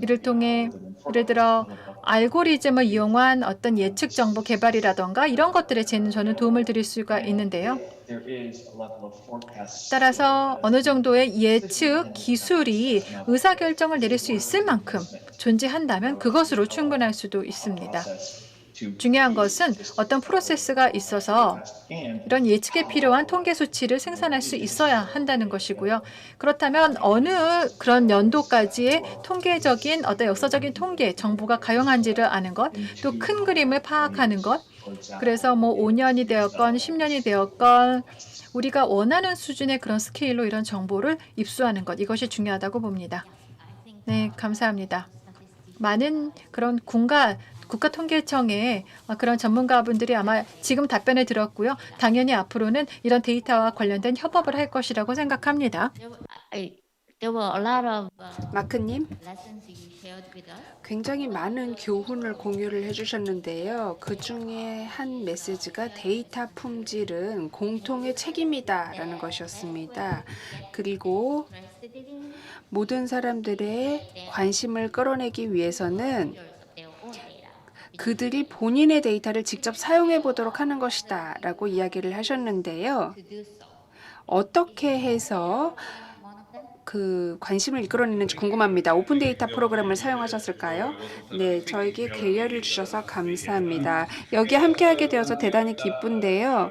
이를 통해 예를 들어 알고리즘을 이용한 어떤 예측 정보 개발이라던가 이런 것들에 저는 도움을 드릴 수가 있는데요. 따라서 어느 정도의 예측 기술이 의사결정을 내릴 수 있을 만큼 존재한다면 그것으로 충분할 수도 있습니다. 중요한 것은 어떤 프로세스가 있어서 이런 예측에 필요한 통계 수치를 생산할 수 있어야 한다는 것이고요. 그렇다면 어느 그런 연도까지의 통계적인 어떤 역사적인 통계 정보가 가용한지를 아는 것, 또 큰 그림을 파악하는 것, 그래서 뭐 5년이 되었건 10년이 되었건 우리가 원하는 수준의 그런 스케일로 이런 정보를 입수하는 것, 이것이 중요하다고 봅니다. 네, 감사합니다. 많은 그런 국가통계청의 그런 전문가분들이 아마 지금 답변을 들었고요. 당연히 앞으로는 이런 데이터와 관련된 협업을 할 것이라고 생각합니다.
There were a lot of
마크님,
lessons you shared with us.
굉장히 많은 교훈을 공유를 해주셨는데요. 그 중에 한 메시지가 데이터 품질은 공통의 책임이다라는 것이었습니다. 그리고
Interested in
모든 사람들의 관심을 끌어내기 위해서는
their own data.
그들이 본인의 데이터를 직접 사용해 보도록 하는 것이다 라고 이야기를 하셨는데요.
To do so.
어떻게 해서
One of them.
그 관심을 이끌어내는지 궁금합니다. 오픈 데이터 프로그램을 사용하셨을까요? 네, 저에게 기회를 주셔서 감사합니다. 여기 함께하게 되어서 대단히 기쁜데요.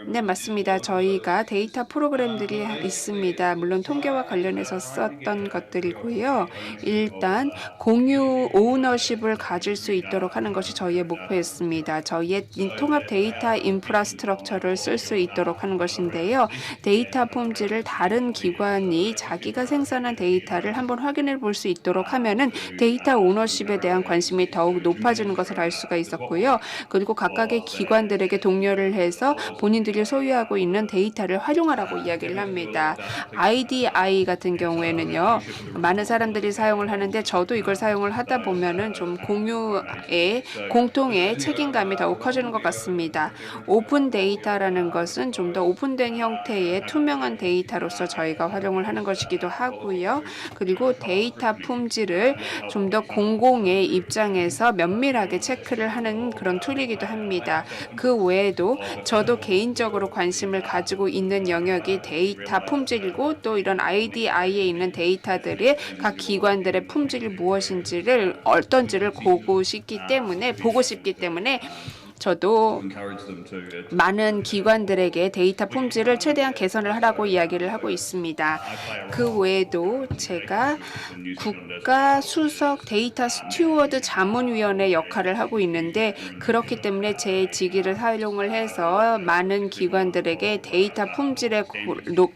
네, 맞습니다. 저희가 데이터 프로그램들이 있습니다. 물론 통계와 관련해서 썼던 것들이고요. 일단 공유 오너십을 가질 수 있도록 하는 것이 저희의 목표였습니다. 저희의 통합 데이터 인프라스트럭처를 쓸 수 있도록 하는 것인데요. 데이터 품질을 다른 기관이 자기가 생산한 데이터를 한번 확인해 볼 수 있도록 하면은 데이터 오너십에 대한 관심이 더욱 높아지는 것을 알 수가 있었고요. 그리고 각각의 기관들에게 독려를 해서 본인들이 소유하고 있는 데이터를 활용하라고 이야기를 합니다. IDI 같은 경우에는요, 많은 사람들이 사용을 하는데 저도 이걸 사용을 하다 보면은 좀 공유의 공통의 책임감이 더욱 커지는 것 같습니다. 오픈 데이터라는 것은 좀 더 오픈된 형태의 투명한 데이터로서 저희가 활용을 하는 것이기도 하고요. 그리고 데이터 품질을 좀 더 공공의 입장에서 면밀하게 체크를 하는 그런 툴이기도 합니다. 그 외에도 저도 개인적으로 관심을 가지고 있는 영역이 데이터 품질이고 또 이런 IDI에 있는 데이터들의 각 기관들의 품질이 무엇인지를 어떤지를 보고 싶기 때문에 저도 많은 기관들에게 데이터 품질을 최대한 개선을 하라고 이야기를 하고 있습니다. 그 외에도 제가 국가 수석 데이터 스튜어드 자문위원회 역할을 하고 있는데 그렇기 때문에 제 직위를 사용을 해서 많은 기관들에게 데이터 품질을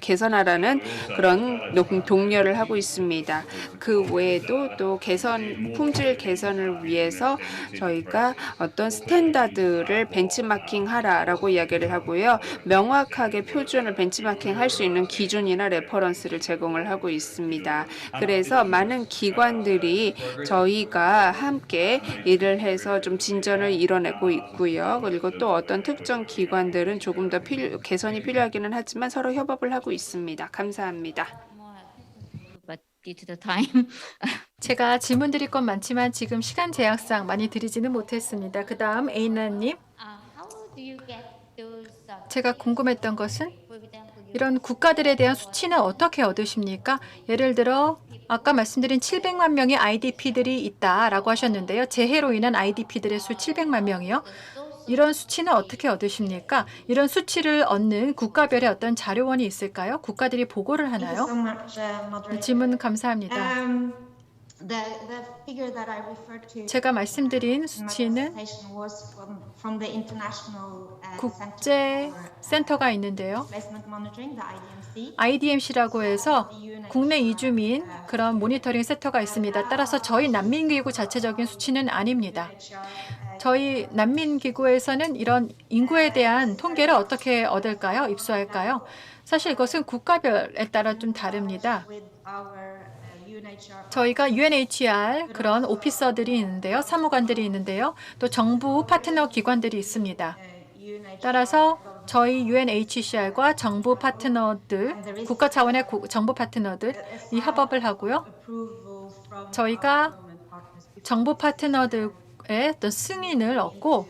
개선하라는 그런 독려를 하고 있습니다. 그 외에도 또 품질 개선을 위해서 저희가 어떤 스탠다드 를 벤치마킹하라라고 이야기를 하고요. 명확하게 표준을 벤치마킹할 수 있는 기준이나 레퍼런스를 제공을 하고 있습니다. 그래서 많은 기관들이 저희가 함께 일을 해서 좀 진전을 이뤄내고 있고요. 그리고 또 어떤 특정 기관들은 조금 더 개선이 필요하기는 하지만 서로 협업을 하고 있습니다. 감사합니다.
But due to the time,
제가 질문 드릴 건 많지만 지금 시간 제약상 많이 드리지는 못했습니다. 그 다음 에이나님,
how do you get those?
제가 궁금했던 것은
For example, you
이런 국가들에 대한 수치는 어떻게 얻으십니까? 예를 들어 아까 말씀드린 700만 명의 IDP들이 있다라고 하셨는데요. 재해로 인한 IDP들의 수 700만 명이요. 이런 수치는 어떻게 얻으십니까? 이런 수치를 얻는 국가별의 어떤 자료원이 있을까요? 국가들이 보고를 하나요? 질문 감사합니다. 제가 말씀드린 수치는 국제 센터가 있는데요. IDMC라고 해서 국내 이주민 그런 모니터링 센터가 있습니다. 따라서 저희 난민기구 자체적인 수치는 아닙니다. 저희 난민기구에서는 이런 인구에 대한 통계를 어떻게 얻을까요? 입수할까요? 사실 이것은 국가별에 따라 좀 다릅니다. 저희가 UNHCR 그런 오피서들이 있는데요. 사무관들이 있는데요. 또 정부 파트너 기관들이 있습니다. 따라서 저희 UNHCR과 정부 파트너들, 국가 차원의 정부 파트너들이 협업을 하고요. 저희가 정부 파트너들의 어떤 승인을 얻고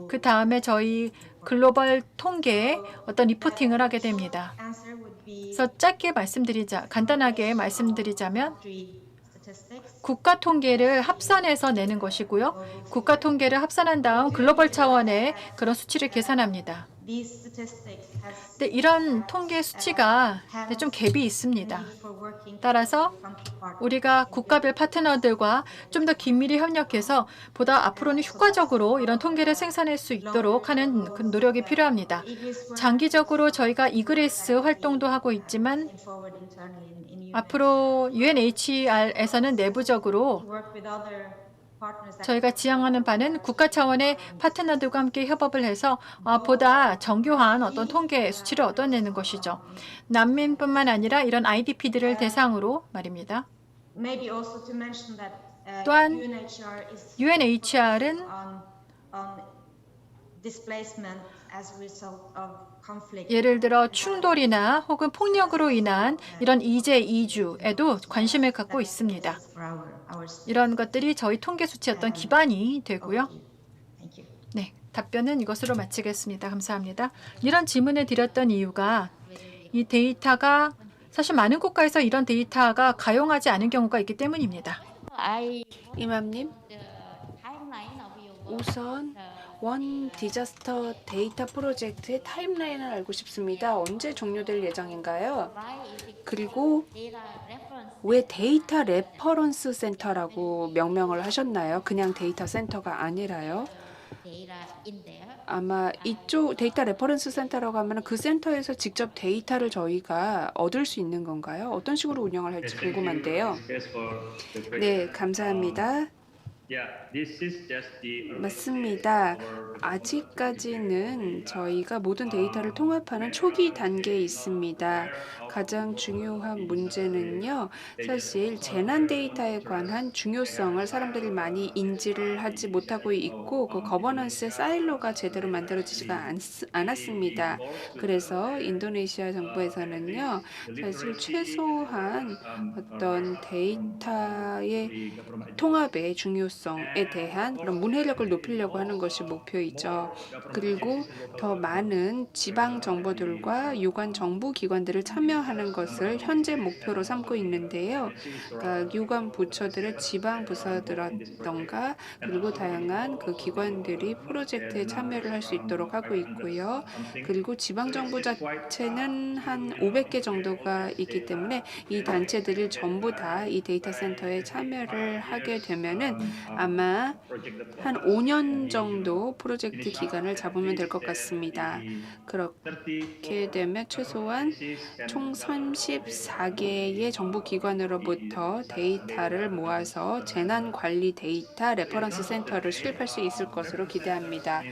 그 다음에 저희 글로벌 통계에 어떤 리포팅을 하게 됩니다. 그래서 간단하게 말씀드리자면 국가 통계를 합산해서 내는 것이고요. 국가 통계를 합산한 다음 글로벌 차원의 그런 수치를 계산합니다.
these statistics has
네, 이런 통계 수치가 네, 좀 갭이 있습니다. 따라서 우리가 국가별 파트너들과 좀 더 긴밀히 협력해서 보다 앞으로는 효과적으로 이런 통계를 생산할 수 있도록 하는 그 노력이 필요합니다. 장기적으로 저희가 이그리스 활동도 하고 있지만 앞으로 UNHCR에서는 내부적으로 저희가 지향하는 바는 국가 차원의 파트너들과 함께 협업을 해서 보다 정교한 어떤 통계 수치를 얻어내는 것이죠. 난민뿐만 아니라 이런 IDP들을 대상으로 말입니다. 또한 UNHCR은 예를 들어 충돌이나 혹은 폭력으로 인한 이런 이재 이주에도 관심을 갖고 있습니다. 이런 것들이 저희 통계 수치 어떤 기반이 되고요. 네, 답변은 이것으로 마치겠습니다. 감사합니다. 이런 질문을 드렸던 이유가 이 데이터가 사실 많은 국가에서 이런 데이터가 가용하지 않은 경우가 있기 때문입니다.
이맘님, 우선 원 디자스터 데이터 프로젝트의 타임라인을 알고 싶습니다. 언제 종료될 예정인가요? 그리고 왜 데이터 레퍼런스 센터라고 명명을 하셨나요? 그냥 데이터 센터가 아니라요. 아마 이쪽 데이터 레퍼런스 센터라고 하면 그 센터에서 직접 데이터를 저희가 얻을 수 있는 건가요? 어떤 식으로 운영을 할지 궁금한데요. 네, 감사합니다. 맞습니다. 아직까지는 저희가 모든 데이터를 통합하는 초기 단계에 있습니다. 가장 중요한 문제는요, 사실 재난 데이터에 관한 중요성을 사람들이 많이 인지를 하지 못하고 있고 그 거버넌스의 사일로가 제대로 만들어지지가 않았습니다. 그래서 인도네시아 정부에서는요, 사실 최소한 어떤 데이터의 통합의 중요성에 대한 그런 문해력을 높이려고 하는 것이 목표이죠. 그리고 더 많은 지방 정보들과 유관 정부 기관들을 참여하는 것을 현재 목표로 삼고 있는데요. 그러니까 유관 부처들의 지방 부서들던가 그리고 다양한 그 기관들이 프로젝트에 참여를 할 수 있도록 하고 있고요. 그리고 지방 정부 자체는 한 500개 정도가 있기 때문에 이 단체들이 전부 다 이 데이터 센터에 참여를 하게 되면은 아마 한 5년 정도 프로젝트 기간을 잡으면 될 것 같습니다. 그렇게 되면 최소한 총 34개의 정부 기관으로부터 데이터를 모아서 재난관리 데이터 레퍼런스 센터를 수립할 수 있을 것으로 기대합니다.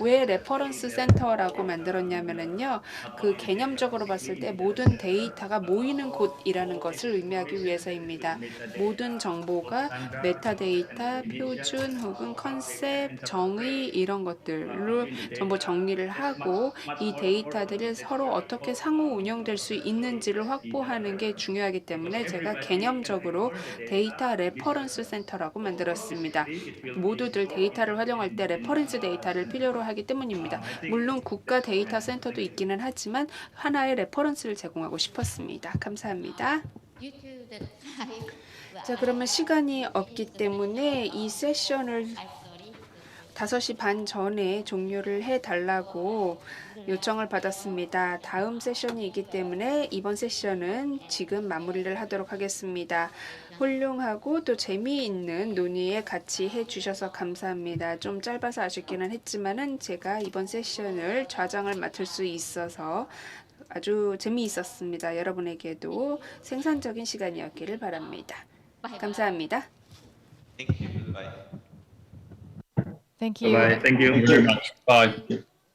왜 레퍼런스 센터라고 만들었냐면요, 그 개념적으로 봤을 때 모든 데이터가 모이는 곳이라는 것을 의미하기 위해서입니다. 모든 정보가 메타데이터, 표준 혹은 컨셉, 정의 이런 것들로 전부 정리를 하고 이 데이터들이 서로 어떻게 상호 운영될 수 있는지를 확보하는 게 중요하기 때문에 제가 개념적으로 데이터 레퍼런스 센터라고 만들었습니다. 모두들 데이터를 활용할 때 레퍼런스 데이터를 필요로 하기 때문입니다. 물론 국가 데이터 센터도 있기는 하지만 하나의 레퍼런스를 제공하고 싶었습니다. 감사합니다. 자, 그러면 시간이 없기 때문에 이 세션을 5시 반 전에 종료를 해달라고 요청을 받았습니다. 다음 세션이 있기 때문에 이번 세션은 지금 마무리를 하도록 하겠습니다. 훌륭하고 또 재미있는 논의에 같이 해주셔서 감사합니다. 좀 짧아서 아쉽기는 했지만은 제가 이번 세션을 좌장을 맡을 수 있어서 아주 재미있었습니다. 여러분에게도 생산적인 시간이었기를 바랍니다. 감사합니다.
Thank you. Bye.
Thank you.
Bye. Thank you.
Thank you very much. Bye.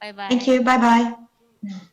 Bye bye.
Thank you. Bye bye.